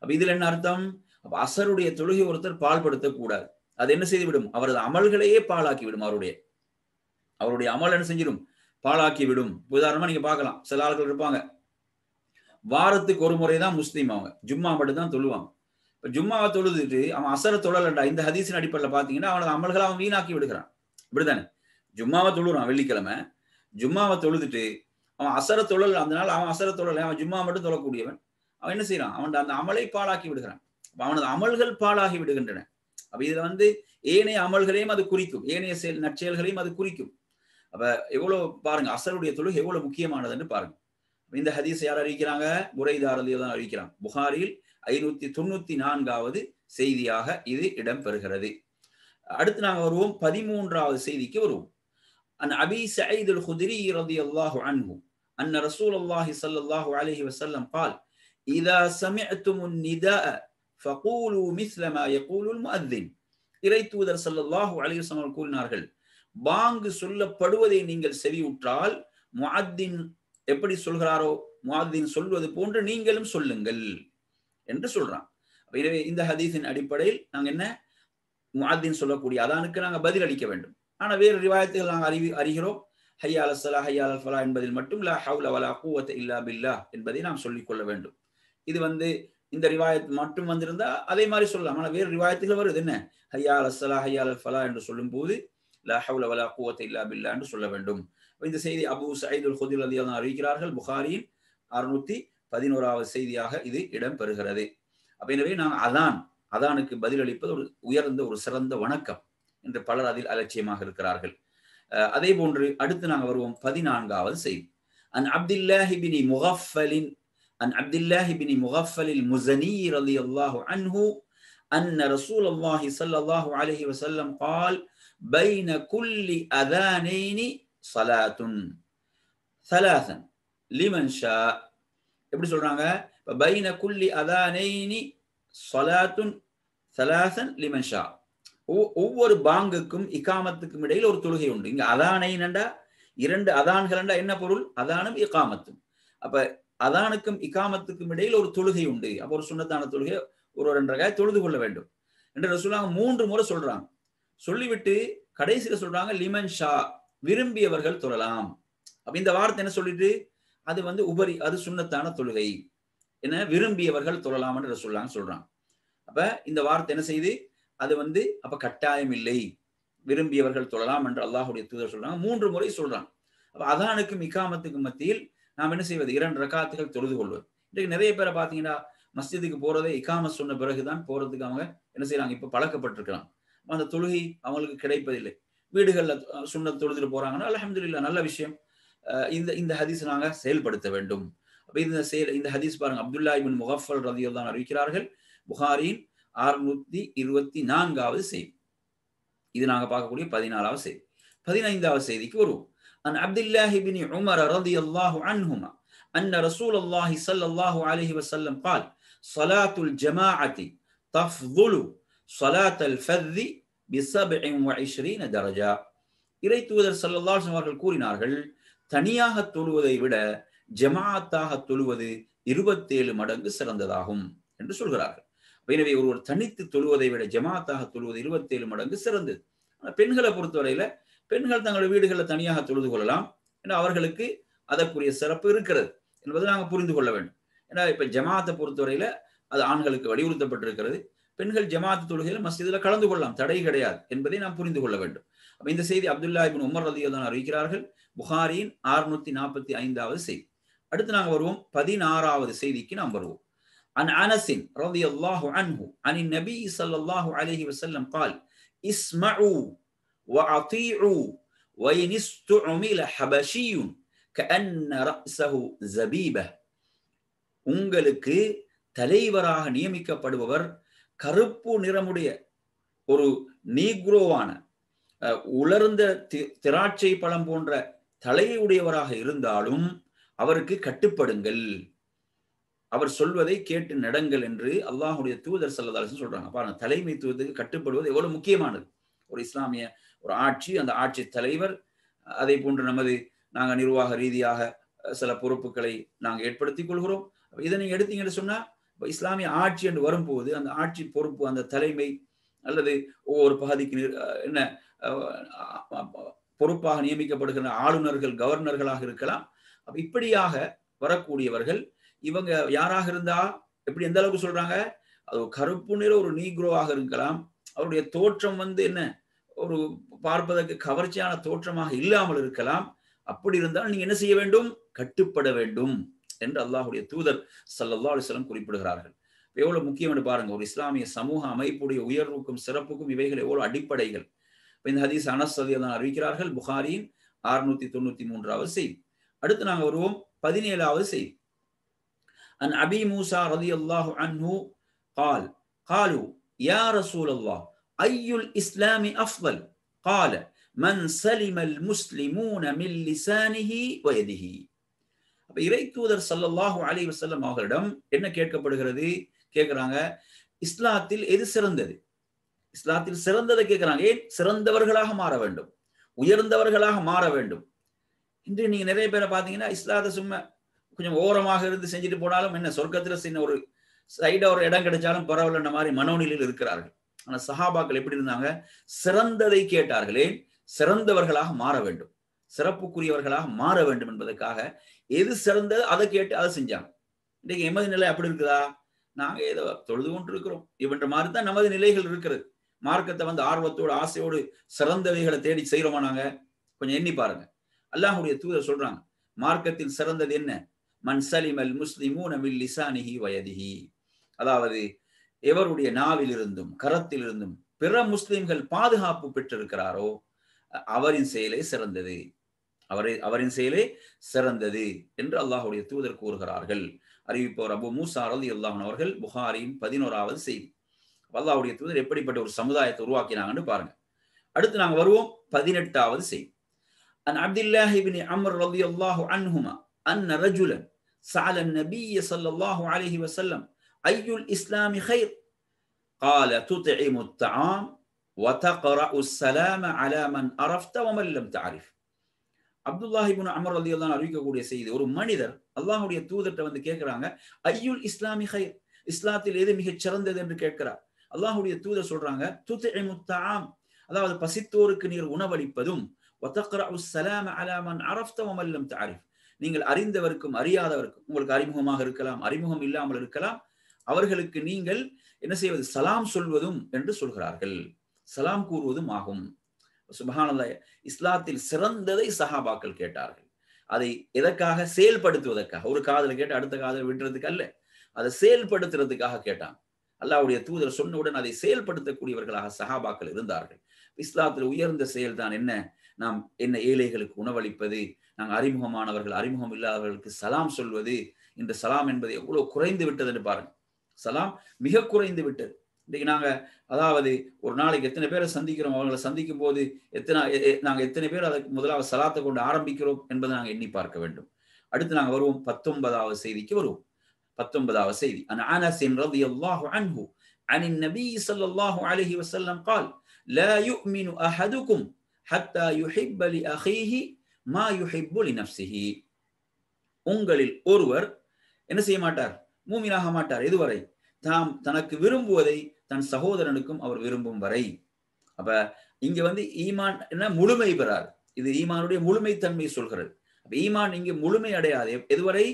அப்ப இதுல என்ன அர்த்தம், அப்ப அஸ்ருடைய தொழுகை ஒருத்தர் பாழ்படுத்தக் கூடாது. அது என்ன செய்துவிடும், அவரது அமல்களையே பாழாக்கி விடும். அவருடைய அமல் என்ன செஞ்சிடும், பாழாக்கி விடும். உதாரணமா நீங்க பார்க்கலாம், சில ஆட்கள் இருப்பாங்க, வாரத்துக்கு ஒரு முறை தான் முஸ்லீம், அவங்க ஜும்மா மட்டும் தான் தொழுவாங்க. ஜும்மாவை தொழுதுட்டு அவன் அசர தொழலண்டா இந்த ஹதீஸின் அடிப்படையில் பார்த்தீங்கன்னா அவனது அமல்களை அவன் வீணாக்கி விடுகிறான். இப்படித்தானே? ஜும்மாவை தொழுறான் வெள்ளிக்கிழமை, ஜும்மாவை தொழுதுட்டு அவன் அசர தொழல், அந்த நாள் அவன் அசர தொழல், அவன் ஜும்மா மட்டும் தொழக்கூடியவன், அவன் என்ன செய்யறான்? அவன் அந்த அமலை பாழாக்கி விடுகிறான். அவனது அமல்கள் பாழாகி விடுகின்றன. அப்ப இதுல ஏனைய அமல்களையும் அது குறிக்கும், ஏனைய நற்செயல்களையும் அது குறிக்கும். அப்ப எவ்வளவு பாருங்க, அசருடைய தொழுகை எவ்வளவு முக்கியமானதுன்னு பாருங்க. இந்த ஹதீஸ் யார் அறிவிக்கிறாங்க? புரைதா ரலியல்லாஹு அன்ஹு அறிவிக்கிறாங்க. புகாரில் 594வது செய்தியாக இது இடம்பெறுகிறது. அடுத்து நாங்க வருவோம் 13வது செய்திக்கு வருவோம். அன் அபி சயீத் அல்-குத்ரி ரலியல்லாஹு அன்ஹு அன்ன ரசூலுல்லாஹி ஸல்லல்லாஹு அலைஹி வஸல்லம் قال اذا سمعتم النداء فقولوا مثل ما يقول المؤذن. இறை தூதர் ஸல்லல்லாஹு அலைஹி வஸல்லம் கூறினார்கள், பாங்கு சொல்லப்படுவதை நீங்கள் செவியுற்றால் முஅத்தின் எப்படி சொல்கிறாரோ முஅத்தின் சொல்வது போன்று நீங்களும் சொல்லுங்கள் என்று சொல்றான். எனவே இந்த ஹதீஸின் அடிப்படையில் நாங்க என்ன, முஅத்தின் சொல்லக்கூடிய அதானுக்கு நாங்க பதில் அளிக்க வேண்டும். ஆனா வேறு ரிவாயத்துகள் நாங்கள் அறிகிறோம், ஹய்யா அலஸ் ஸலாஹ் ஹய்யா அலல் ஃபலாஹ் என்பதில் மட்டும் லா ஹவ்ல வலா குவத்த இல்லா பில்லாஹ் என்பதை நாம் சொல்லிக் கொள்ள வேண்டும். இது இந்த ரிவாயத் மட்டும் வந்திருந்தா அதே மாதிரி சொல்லலாம். ஆனா வேறு ரிவாயத்துகள் வருது என்ன, ஹய்யா அலஸ் ஸலாஹ் ஹய்யா அலல் ஃபலாஹ் என்று சொல்லும் போது லா ஹவ்ல வலா குவத்த இல்லா பில்லாஹ் என்று சொல்ல வேண்டும். இந்த செய்தி அபூ சயீத் அல்-குத்ரி ரலியல்லாஹு அன்ஹு அறிவிக்கிறார்கள். புகாரியின் 611வது செய்தியாக இது இடம்பெறுகிறது. அப்ப எனவே நாம் அதானுக்கு பதிலளிப்பது ஒரு உயர்ந்த ஒரு சிறந்த வணக்கம் என்று பலர் அதில் அலட்சியமாக இருக்கிறார்கள். அதே போன்று அடுத்து நாங்கள் வருவோம் 14வது செய்தி. அன் அப்துல்லாஹ் இப்னு முகஃபல் al-முஸனி ரலியல்லாஹு அன்ஹு அன்ன ரசூலுல்லாஹி ஸல்லல்லாஹு அலைஹி வஸல்லம் قال بين كل اذانين صلاة ثلاثا لمن شاء. எப்படி சொல்றாங்க? பைன குல்லி அதானைனி ஸலாத்துன் ஸலாஸன் லிமன் ஷா. ஒவ்வொரு பாங்குக்கும் இகாமத்துக்கும் இடையில் ஒரு தொழுகை உண்டு. இங்க அதானைனண்டா இரண்டு அதான்களண்டா என்ன பொருள்? அதானும் இகாமத்தும். அப்ப அதானுக்கும் இகாமத்துக்கும் இடையில் ஒரு தொழுகை உண்டு. அப்ப ஒரு சுன்னத்தான தொழுகை ஒரு 2 ரகாத் தொழுது கொள்ள வேண்டும் என்று ரசூலுல்லாஹ் 3 முறை சொல்றாங்க. சொல்லிவிட்டு கடைசியில சொல்றாங்க லிமன் ஷா, விரும்பியவர்கள் தொழலாம். அப்ப இந்த வார்த்தை என்ன சொல்லிட்டு, அது உபரி, அது சுன்னத்தான தொழுகை, என்ன விரும்பியவர்கள் தொழலாம் என்று ரசூலுல்லாஹ் சொல்றாங்க. அப்ப இந்த வார்த்தை என்ன செய்து, அது அப்ப கட்டாயம் இல்லை, விரும்பியவர்கள் தொழலாம் என்று அல்லாஹ்வுடைய தூதர் சொல்றாங்க. 3 முறை சொல்றாங்க. அப்ப அதானுக்கும் இகாமத்துக்கும் மத்தியில் நாம் என்ன செய்வது? 2 ரகாத்துகள் தொழுது கொள்வது. இன்றைக்கு நிறைய பேரை பார்த்தீங்கன்னா மஸ்ஜிதுக்கு போறதே இகாமத் சொன்ன பிறகுதான் போறதுக்கு அவங்க என்ன செய்யறாங்க, இப்ப பழக்கப்பட்டிருக்கிறாங்க. அந்த தொழுகை அவங்களுக்கு கிடைப்பதில்லை. வீடுகள்ல சுன்னத் தொழுதுட்டு போறாங்கன்னா அல்ஹம்துலில்லாஹ், நல்ல விஷயம். இந்த ஹதீஸ் நாங்க செயல்படுத்த வேண்டும். அப்ப இந்த ஹதீஸ் பாருங்க, அப்துல்லாஹ் இப்னு முகஃபல் ரலியல்லாஹு அன்ஹு அறிவிக்கிறார்கள். புகாரியின் 624வது செய்தி. இது நாங்க பார்க்கக்கூடிய 14வது செய்தி. 15வது செய்திக்கு வருவோம். அன் அப்துல்லாஹ் இப்னு உமர் ரலியல்லாஹு அன்ஹுமா அன்ன ரசூலுல்லாஹி ஸல்லல்லாஹு அலைஹி வஸல்லம் قال صلاة الجماعة تفضل صلاة الفذ ب27 درجة. இறை தூதர் ஸல்லல்லாஹு அலைஹி வஸல்லம் அவர்கள் கூறினார்கள், தனியாக தொழுவதை விட ஜமாஅத்தாக தொழுவது 27 மடங்கு சிறந்ததாகும் என்று சொல்கிறார்கள். எனவே ஒருவர் தனித்து தொழுவதை விட ஜமாஅத்தாக தொழுவது 27 மடங்கு சிறந்தது. பெண்களை பொறுத்தவரையில பெண்கள் தங்களுடைய வீடுகளில் தனியாக தொழுது கொள்ளலாம். ஏன்னா அவர்களுக்கு அதற்குரிய சிறப்பு இருக்கிறது என்பதை நாங்கள் புரிந்து கொள்ள வேண்டும். ஏன்னா இப்ப ஜமாஅத்தை பொறுத்தவரையில அது ஆண்களுக்கு வலியுறுத்தப்பட்டிருக்கிறது. பெண்கள் ஜமாஅத் தொழுகையில மஸ்ஜிதில் கலந்து கொள்ளலாம், தடை கிடையாது என்பதை நாம் புரிந்து கொள்ள வேண்டும். அப்ப இந்த செய்தி அப்துல்லாஹ் இப்னு உமர் ரலியல்லாஹு அன்ஹு அறிவிக்கிறார்கள். புகாரியின் 645வது செய்தி. அடுத்து நாங்க வருவோம் 16வது செய்திக்கு நாம் வருவோம். عن أنس رضي الله عنه عن النبي صلى الله عليه وسلم قال اسمعوا وأطيعوا وإن استعمل حبشي كأن رأسه زبيبة. உங்களுக்கு தலைவராக நியமிக்கப்படுபவர் கருப்பு நிறமுடைய ஒரு நீக்ரோவான உலர்ந்த திராட்சை பழம் போன்ற தலையை உடையவராக இருந்தாலும் அவருக்கு கட்டுப்படுங்கள், அவர் சொல்வதை கேட்டு நடங்கள் என்று அல்லாஹ்வுடைய தூதர் ஸல்லல்லாஹு அலைஹி வஸல்லம் சொல்றாங்க. பாருங்க, தலைமைத்துவத்துக்கு கட்டுப்படுவது எவ்வளவு முக்கியமானது. ஒரு இஸ்லாமிய ஒரு ஆட்சி, அந்த ஆட்சி தலைவர், அதே போன்று நாங்க நிர்வாக ரீதியாக சில பொறுப்புகளை நாங்க ஏற்படுத்திக் கொள்கிறோம். இதை நீங்க எடுத்தீங்கன்னு சொன்னா, இஸ்லாமிய ஆட்சி என்று வரும்போது அந்த ஆட்சி பொறுப்பு, அந்த தலைமை அல்லது ஒவ்வொரு பகுதிக்கு என்ன பொறுப்பாக நியமிக்கப்படுகிற ஆளுநர்கள், கவர்னர்களாக இருக்கலாம். அப்ப இப்படியாக வரக்கூடியவர்கள் இவங்க யாராக இருந்தா எப்படி, எந்த அளவுக்கு சொல்றாங்க, அது கருப்பு நிற ஒரு நீக்ரோவாக இருக்கலாம். அவருடைய தோற்றம் என்ன ஒரு பார்ப்பதற்கு கவர்ச்சியான தோற்றமாக இல்லாமல் இருக்கலாம். அப்படி இருந்தால் நீங்க என்ன செய்ய வேண்டும்? கட்டுப்பட வேண்டும் என்று அல்லாஹ்வுடைய தூதர் ஸல்லல்லாஹு அலைஹி வஸல்லம் குறிப்பிடுகிறார்கள். எவ்வளவு முக்கியம் என்று பாருங்க. ஒரு இஸ்லாமிய சமூக அமைப்புடைய உயர்வுக்கும் சிறப்புக்கும் இவைகள் எவ்வளவு அடிப்படைகள். இந்த ஹதீஸ் அனஸ் ரலியல்லாஹு அறிவிக்கிறார்கள். புகாரியின் 693வது செய்தி. அடுத்து நாங்க வருவோம் 17வது செய்தி. அன் அபி மூசா ரலியல்லாஹு அன்ஹு قال قالوا يا رسول الله أي الإسلام أفضل قال من سلم المسلمون من لسانه ويده. அப்ப இறை தூதர் ஸல்லல்லாஹு அலைஹி வஸல்லம் அவர்களிடம் என்ன கேட்கப்படுகிறது? கேட்கிறாங்க, இஸ்லாத்தில் எது சிறந்தது? இஸ்லாத்தில் சிறந்ததை கேட்கிறாங்க. ஏன்? சிறந்தவர்களாக மாற வேண்டும், உயர்ந்தவர்களாக மாற வேண்டும். இன்று நீங்க நிறைய பேரை பாத்தீங்கன்னா இஸ்லாத்தை சும்மா கொஞ்சம் ஓரமாக இருந்து செஞ்சுட்டு போனாலும் என்ன சொர்க்கத்துல சின்ன ஒரு சைடா ஒரு இடம் கிடைச்சாலும் பரவாயில்ல மாதிரி மனோநிலையில் இருக்கிறார்கள். ஆனா சஹாபாக்கள் எப்படி இருந்தாங்க? சிறந்ததை கேட்டார்களே, சிறந்தவர்களாக மாற வேண்டும், சிறப்புக்குரியவர்களாக மாற வேண்டும் என்பதற்காக எது சிறந்தது அதை கேட்டு அதை செஞ்சாங்க. இன்னைக்கு எமது நிலை அப்படி இருக்குதா? நாங்க ஏதோ தொழுது கொண்டு இருக்கிறோம் இவன்ற மாதிரி தான் நமது நிலைகள் இருக்கிறது. மார்க்கத்தை ஆர்வத்தோடு ஆசையோடு சிறந்தவைகளை தேடி செய்யறோமா? நாங்க கொஞ்சம் எண்ணி பாருங்க. அல்லாஹ்வுடைய தூதர் சொல்றாங்க, மார்க்கத்தில் சிறந்தது என்ன? மன் சலிமல் முஸ்லிமூன மின் லிசானிஹி வயதிஹி. அதாவது எவருடைய நாவில் இருந்தும் கரத்தில் இருந்தும் பிற முஸ்லிம்கள் பாதுகாப்பு பெற்றிருக்கிறாரோ அவரின் செயலே சிறந்தது, அவரின் செயலே சிறந்தது என்று அல்லாஹ்வுடைய தூதர் கூறுகிறார்கள். அறிவிப்பவர் அபு மூசா ரலியல்லாஹு அன்ஹு அவர்கள். புகாரியின் 11வது செய்தி. அல்லாஹ்வுடைய தூதர் எப்படிப்பட்ட ஒரு சமுதாயத்தை உருவாக்கினாங்கன்னு பாருங்க. அடுத்து நாங்க வருவோம் 18வது செய்தி. அன் அப்துல்லாஹ் இப்னு அம்ர் ரலியல்லாஹு அன்ஹுமா அன்ன ரஜுலன் سأل النبي صلى الله عليه وسلم أي الإسلام خير قال تطعم الطعام وتقرأ السلام على من عرفت ومن لم تعرف. அப்துல்லாஹ் இப்னு அம்ர் ரலியல்லாஹு அன்ஹு அறிவிக்கக்கூடிய செய்தி. ஒரு மனிதர் அல்லாஹ்வுடைய தூதர்ட்ட கேட்கிறாங்க, ஐயுல் இஸ்லாமி கைர், இஸ்லாத்தில் எது மிகச் சிறந்தது என்று கேட்கிறார். அல்லாஹ்வுடைய தூதர் சொல்றாங்க, துத்இமு தஆம், அதாவது பசித்தோருக்கு நீர் உணவளிப்பதும், வதக்ரஉ ஸலாம அலா மன் அரஃப்த வமன் லம் தஅரிஃப், நீங்கள் அறிந்தவருக்கும் அறியாதவருக்கும், உங்களுக்கு அறிமுகமாக இருக்கலாம் அறிமுகம் இல்லாமல் இருக்கலாம், அவர்களுக்கு நீங்கள் என்ன செய்வது? சலாம் சொல்வதும் என்று சொல்கிறார்கள். சலாம் கூறுவதும் ஆகும். சுப்ஹானல்லாஹ். இஸ்லாத்தில் சிறந்ததை சஹாபாக்கள் கேட்டார்கள். அதை எதற்காக? செயல்படுத்துவதற்காக. ஒரு காதல கேட்டு அடுத்த காதல விடுறதுக்கு அல்ல, அதை செயல்படுத்துறதுக்காக கேட்டாங்க. அல்லாஹ்வுடைய தூதர் சொன்னவுடன் அதை செயல்படுத்தக்கூடியவர்களாக சஹாபாக்கள் இருந்தார்கள். இஸ்லாத்தில் உயர்ந்த செயல் தான் என்ன? நாம் என்ன ஏழைகளுக்கு உணவளிப்பது, நாங்கள் அறிமுகமானவர்கள் அறிமுகம் இல்லாதவர்களுக்கு சலாம் சொல்வது. இந்த சலாம் என்பது எவ்வளவு குறைந்து விட்டது என்று பாருங்க. சலாம் மிக குறைந்து விட்டது. இன்னைக்கு நாங்க அதாவது ஒரு நாளைக்கு எத்தனை பேரை சந்திக்கிறோம், அவங்களை சந்திக்கும் போது நாங்க எத்தனை பேர் அதுக்கு முதலாவது சலாத்தை கொண்டு ஆரம்பிக்கிறோம் என்பதை நாங்க எண்ணி பார்க்க வேண்டும். அடுத்து நாங்க வருவோம் 19வது செய்திக்கு வருவோம். 19வது செய்தி. அன் அனஸ் ரலியல்லாஹு அன்ஹு அனின் நபி ஸல்லல்லாஹு அலைஹி வஸல்லம் قال لا يؤمن احدكم حتى يحب لاخيه ما يحب لنفسه. உங்களில் ஒருவர் என்ன செய்ய மாட்டார்? மூமினாக மாட்டார். எதுவரை? தாம் தனக்கு விரும்புவதை தன் சகோதரனுக்கும் அவர் விரும்பும் வரை. அப்ப இங்க ஈமான் என்ன முழுமை பெறாது. இது ஈமானுடைய முழுமைத்தன்மை சொல்கிறது. அப்ப ஈமான் இங்க முழுமை அடையாது. எதுவரை?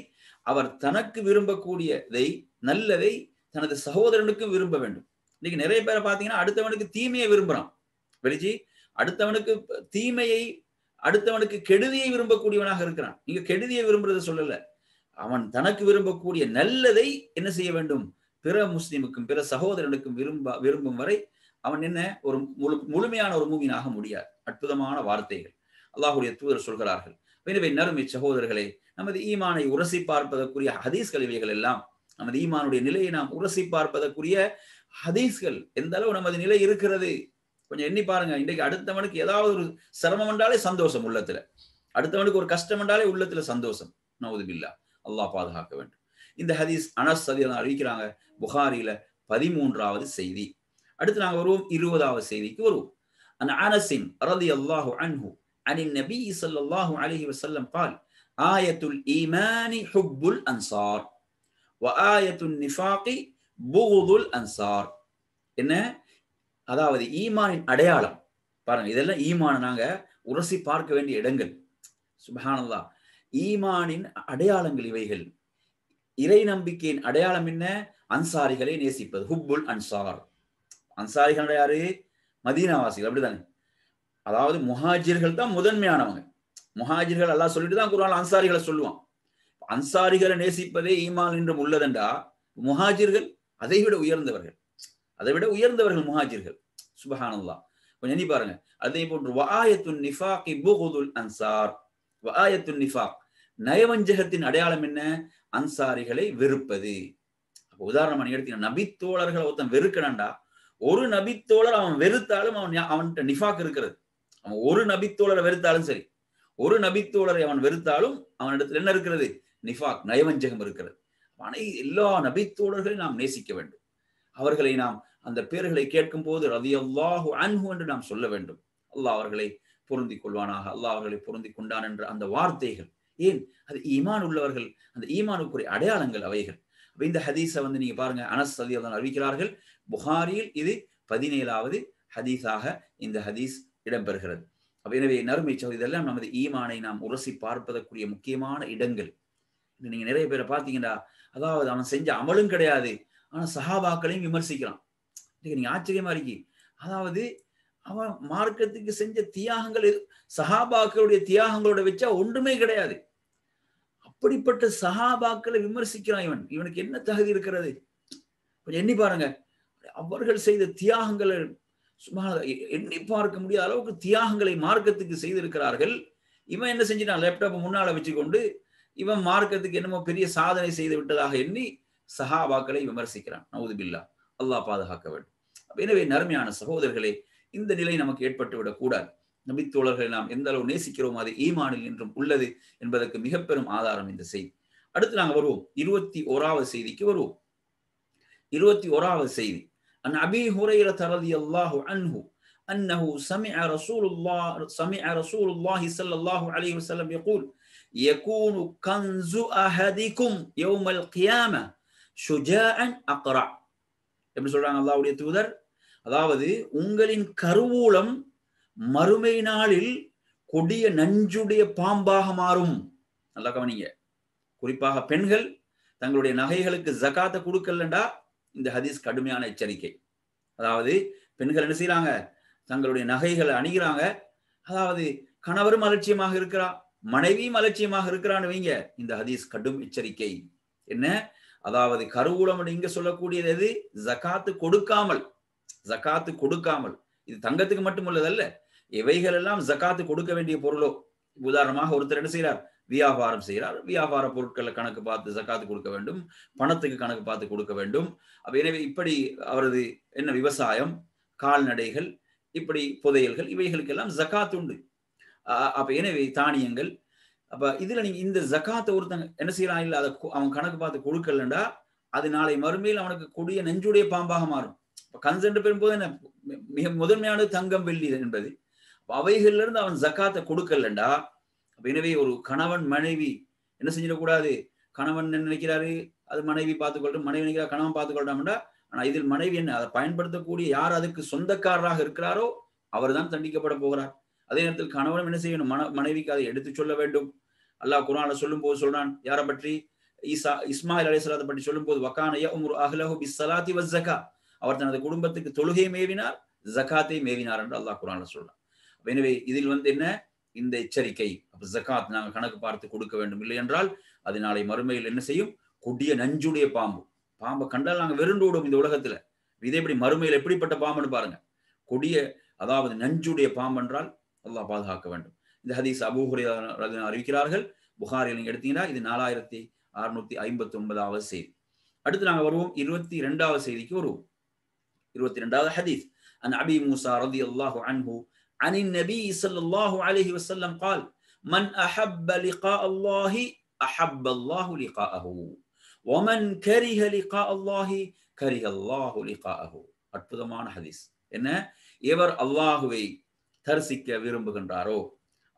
அவர் தனக்கு விரும்பக்கூடியதை நல்லதை தனது சகோதரனுக்கு விரும்ப வேண்டும். இன்னைக்கு நிறைய பேரை பார்த்தீங்கன்னா அடுத்தவனுக்கு தீமையை விரும்புறான். வெளிச்சி அடுத்தவனுக்கு தீமையை, அடுத்தவனுக்கு கெடுதியை விரும்பக்கூடியவனாக இருக்கிறான். நீங்க கெடுதியை விரும்புறதை சொல்லல, அவன் தனக்கு விரும்பக்கூடிய நல்லதை என்ன செய்ய வேண்டும்? பிற முஸ்லிமுக்கும் பிற சகோதரனுக்கும் விரும்பும் வரை அவன் என்ன ஒரு முழுமையான ஒரு மூமினாக முடியாது. அற்புதமான வார்த்தைகள் அல்லாஹ்வுடைய தூதர் சொல்கிறார்கள். எனவே நறுமை சகோதரர்களே, நமது ஈமானை உரசி பார்ப்பதற்குரிய ஹதீஸ்கள் இவைகள் எல்லாம். நமது ஈமானுடைய நிலையை நாம் உரசி பார்ப்பதற்குரிய ஹதீஸ்கள். எந்த அளவு நமது நிலை இருக்கிறது கொஞ்சம் எண்ணி பாருங்க. இன்றைக்கு அடுத்தவனுக்கு ஏதாவது ஒரு சிரமம் என்றாலே சந்தோஷம் உள்ளத்துல, அடுத்தவனுக்கு ஒரு கஷ்டம் என்றாலே உள்ளத்துல சந்தோஷம். நவுதுபில்லாஹ், அல்லாஹ் பாதுகாக்க வேண்டும். இந்த ஹதீஸ் அனஸ் ரலியல்லாஹு அறிவிக்கிறாங்க. புகாரில 13வது செய்தி. அடுத்து நாங்க வருவோம் 20வது செய்திக்கு வருவோம். அன் அனஸ் ரலியல்லாஹு அன்ஹு அனின் நபி ஸல்லல்லாஹு அலைஹி வஸல்லம் قال ஆயத்துல் ஈமானி ஹுப்புல் அன்சார் வ ஆயத்துன் நிஃபாகி புகுதுல் அன்சார். என்ன? அதாவது ஈமானின் அடையாளம் பாருங்க. இதெல்லாம் ஈமான நாங்க உரசி பார்க்க வேண்டிய இடங்கள். சுப்ஹானல்லாஹ். ஈமானின் அடையாளங்கள் இவைகள். இறை நம்பிக்கையின் அடையாளம் என்ன? அன்சாரிகளை நேசிப்பது. ஹுப்புல் அன்சார். அன்சாரிகள் யாரு? மதீனாவாசிகள், அப்படிதானே? அதாவது முஹாஜிர்கள் தான் முதன்மையானவங்க. முஹாஜிர்கள் அல்லாஹ் சொல்லிட்டு தான் குர்ஆன்ல அன்சாரிகளை சொல்லுவான். அன்சாரிகளை நேசிப்பதே ஈமான் என்றும் உள்ளதென்றா, முஹாஜிர்கள் அதை விட உயர்ந்தவர்கள். அதை விட உயர்ந்தவர்கள் முஹாஜிர்கள். சுப்ஹானல்லாஹ். கொஞ்சம் எண்ணி பாருங்க. அதே போன்று வஆயத்துன் நிஃபாகி புகுதுல் அன்சார். வஆயத்துன் நிஃபாக், நயவஞ்சகத்தின் அடையாளம் என்ன? அன்சாரிகளை வெறுப்பது. உதாரணமா நீங்க எடுத்தீங்கன்னா, நபித்தோழர்களை ஒருத்தன் வெறுக்கணும்டா, ஒரு நபித்தோழர் அவன் வெறுத்தாலும் அவன்கிட்ட நிஃபாக் இருக்கிறது. அவன் ஒரு நபித்தோழரை வெறுத்தாலும் சரி, ஒரு நபித்தோழரை அவன் வெறுத்தாலும் அவனிடத்தில் என்ன இருக்கிறது? நிஃபாக், நயவஞ்சகம் இருக்கிறது. எல்லா நபித்தோழர்களையும் நாம் நேசிக்க வேண்டும். அவர்களை நாம் அந்த பேர்களை கேட்கும் போது ரலியல்லாஹு அன்ஹு என்று நாம் சொல்ல வேண்டும். அல்லாஹ் அவர்களை பொருந்திக் கொள்வானாக, அல்லாஹ் அவர்களை பொருந்திக் கொண்டான் என்ற அந்த வார்த்தைகள், ஏன் அது ஈமான் உள்ளவர்கள், அந்த ஈமானுக்குரிய அடையாளங்கள் அவைகள். இந்த ஹதீஸை நீங்க பாருங்க, அனஸ் ரலியல்லாஹு அன்ஹு அறிவிக்கிறார்கள். புகாரியில் இது 17வது ஹதீஸாக இந்த ஹதீஸ் இடம்பெறுகிறது. எனவே நறுமை சகோதரர்களே, இதெல்லாம் நமது ஈமானை நாம் உரசி பார்ப்பதற்குரிய முக்கியமான இடங்கள். நீங்க நிறைய பேரை பார்த்தீங்கன்னா, அதாவது அவன் செஞ்ச அமலும் கிடையாது, ஆனா சஹாபாக்களையும் விமர்சிக்கிறான். நீங்க ஆச்சரியமா இருக்கி. அதாவது அவன் மார்க்கத்துக்கு செஞ்ச தியாகங்கள் சஹாபாக்களுடைய தியாகங்களோட வச்சா ஒன்றுமே கிடையாது. அப்படிப்பட்ட சஹாபாக்களை விமர்சிக்கிறான். இவனுக்கு என்ன தகுதி இருக்கிறது? கொஞ்சம் எண்ணி பாருங்க. அவர்கள் செய்த தியாகங்களை எண்ணி பார்க்க முடியாத அளவுக்கு தியாகங்களை மார்க்கத்துக்கு செய்திருக்கிறார்கள். இவன் என்ன செஞ்சிட்டான்? லேப்டாப் முன்னால வச்சுக்கொண்டு இவன் மார்க்கத்துக்கு என்னமோ பெரிய சாதனை செய்து விட்டதாக எண்ணி சஹாபாக்களை விமர்சிக்கிறான். நவுது பில்லா, அல்லாஹ் பாதுகாக்க வேண்டும். எனவே நறுமையான சகோதரர்களே, இந்த நிலை நமக்கு ஏற்பட்டுவிடக் கூடாது. நபித்தோழர்களை நாம் எந்த அளவு நேசிக்கிறோம் அது ஈமானில் என்றும் உள்ளது என்பதற்கு மிக பெரும் ஆதாரம் இந்த செய்தி. அடுத்து நாங்கள் வருவோம் 21வது செய்திக்கு வருவோம். 21வது செய்தி, அன் அபீ ஹுரைரா ரலியல்லாஹு அன்ஹு அன்னஹு சமிஅ ரசூலுல்லாஹி ஸல்லல்லாஹு அலைஹி வஸல்லம் يقول يكون كنز احدكم يوم القيامه شجاعا اقرع. எப்படி சொல்றாங்க அல்லாஹ்வுடைய தூதர்? அதாவது உங்களின் கருவூலம் மறுமை நாளில் கொடிய நஞ்சுடைய பாம்பாக மாறும். நல்லா கவனிங்க. குறிப்பாக பெண்கள் தங்களுடைய நகைகளுக்கு ஜகாத்தை கொடுக்கலண்டா இந்த ஹதீஸ் கடுமையான எச்சரிக்கை. அதாவது பெண்கள் என்ன செய்யறாங்க? தங்களுடைய நகைகளை அணிகிறாங்க. அதாவது கணவரும் அலட்சியமாக இருக்கிறா, மனைவியும் அலட்சியமாக இருக்கிறான்னு வைங்க, இந்த ஹதீஸ் கடும் எச்சரிக்கை. என்ன? அதாவது கருவூலம் இங்க சொல்லக்கூடியது எது? ஜகாத்து கொடுக்காமல். ஜகாத்து கொடுக்காமல், இது தங்கத்துக்கு மட்டுமுள்ளதல்ல, எவைகள் எல்லாம் ஜகாத்து கொடுக்க வேண்டிய பொருளோ. உதாரணமாக ஒருத்தர் என்ன செய்யறார்? வியாபாரம் செய்யறார். வியாபார பொருட்களை கணக்கு பார்த்து ஜகாத்து கொடுக்க வேண்டும், பணத்துக்கு கணக்கு பார்த்து கொடுக்க வேண்டும். எனவே இப்படி அவரது என்ன விவசாயம், கால்நடைகள், இப்படி புதையல்கள், இவைகளுக்கெல்லாம் ஜகாத் உண்டு. அப்ப எனவே தானியங்கள். அப்ப இதுல நீங்க இந்த ஜகாத்தை ஒருத்தங்க என்ன செய்யறான்? இல்ல அதை அவன் கணக்கு பார்த்து கொடுக்கலண்டா அது நாளை மறுமையில் அவனுக்கு கொடிய நெஞ்சுடைய பாம்பாக மாறும். கன்சென்ட் பெறும்போது என்ன, மிக முதன்மையானது தங்கம், வெள்ளி என்பது. அவைகள்ல இருந்து அவன் ஜகாத்தை கொடுக்கலண்டா, எனவே ஒரு கணவன் மனைவி என்ன செஞ்சிடக்கூடாது? கணவன் என்ன நினைக்கிறாரு? அது மனைவி பார்த்துக்கொள்ளும், மனைவி நினைக்கிறார் கணவன் பார்த்துக்கொள்ளாமண்டா. ஆனா இதில் மனைவி என்ன, அதை பயன்படுத்தக்கூடிய யார் அதுக்கு சொந்தக்காரராக இருக்கிறாரோ அவர் தான் தண்டிக்கப்பட போகிறார். அதே நேரத்தில் கணவனும் என்ன செய்யணும்? மனைவிக்கு அதை எடுத்து சொல்ல வேண்டும். அல்லாஹ் குர்ஆன்ல சொல்லும் போது சொல்றான், யாரை பற்றி? இஸ்மாயில் அலைஹிஸ்ஸலாத்தை பற்றி சொல்லும் போது, வகான யஅமுரு அஹ்லஹு பிஸ்ஸலாத்தி வஸ்ஸகா, அவர் தனது குடும்பத்துக்கு தொழுகை மேவினார், ஜகாத்தை மேவினார் என்று அல்லாஹ் குர்ஆன்ல சொல்றான். எனவே இதில் என்ன இந்த எச்சரிக்கை? ஜகாத் நாங்கள் கணக்கு பார்த்து கொடுக்க வேண்டும், இல்லை என்றால் அது நாளை மறுமையில் என்ன செய்யும்? கொடிய நஞ்சுடைய பாம்பு. பாம்பை கண்டால் நாங்கள் வெறுண்டு விடும் இந்த உலகத்துல. இதே எப்படி மறுமையில் எப்படிப்பட்ட பாம்புன்னு பாருங்க. கொடிய, அதாவது நஞ்சுடைய பாம்பு என்றால் அல்லாஹ் பாதுகாக்க வேண்டும். இந்த ஹதீஸ் அபூ ஹுரைரா அறிவிக்கிறார்கள். புகாரில் நீங்க எடுத்தீங்கன்னா இது 4659வது செய்தி. அடுத்து நாங்கள் வருவோம் 22வது செய்திக்கு வருவோம். 22வது ஹதீஸ், அன் அபீ மூஸா ரலியல்லாஹு அன்ஹு عن النبي صلى الله عليه وسلم قال من أحب لقاء الله أحب الله لقاءه ومن كره لقاء الله كره الله لقاءه. அற்புதமான ஹதீஸ். என்ன? எவர் அல்லாஹுவை தரிசிக்க விரும்புகின்றாரோ,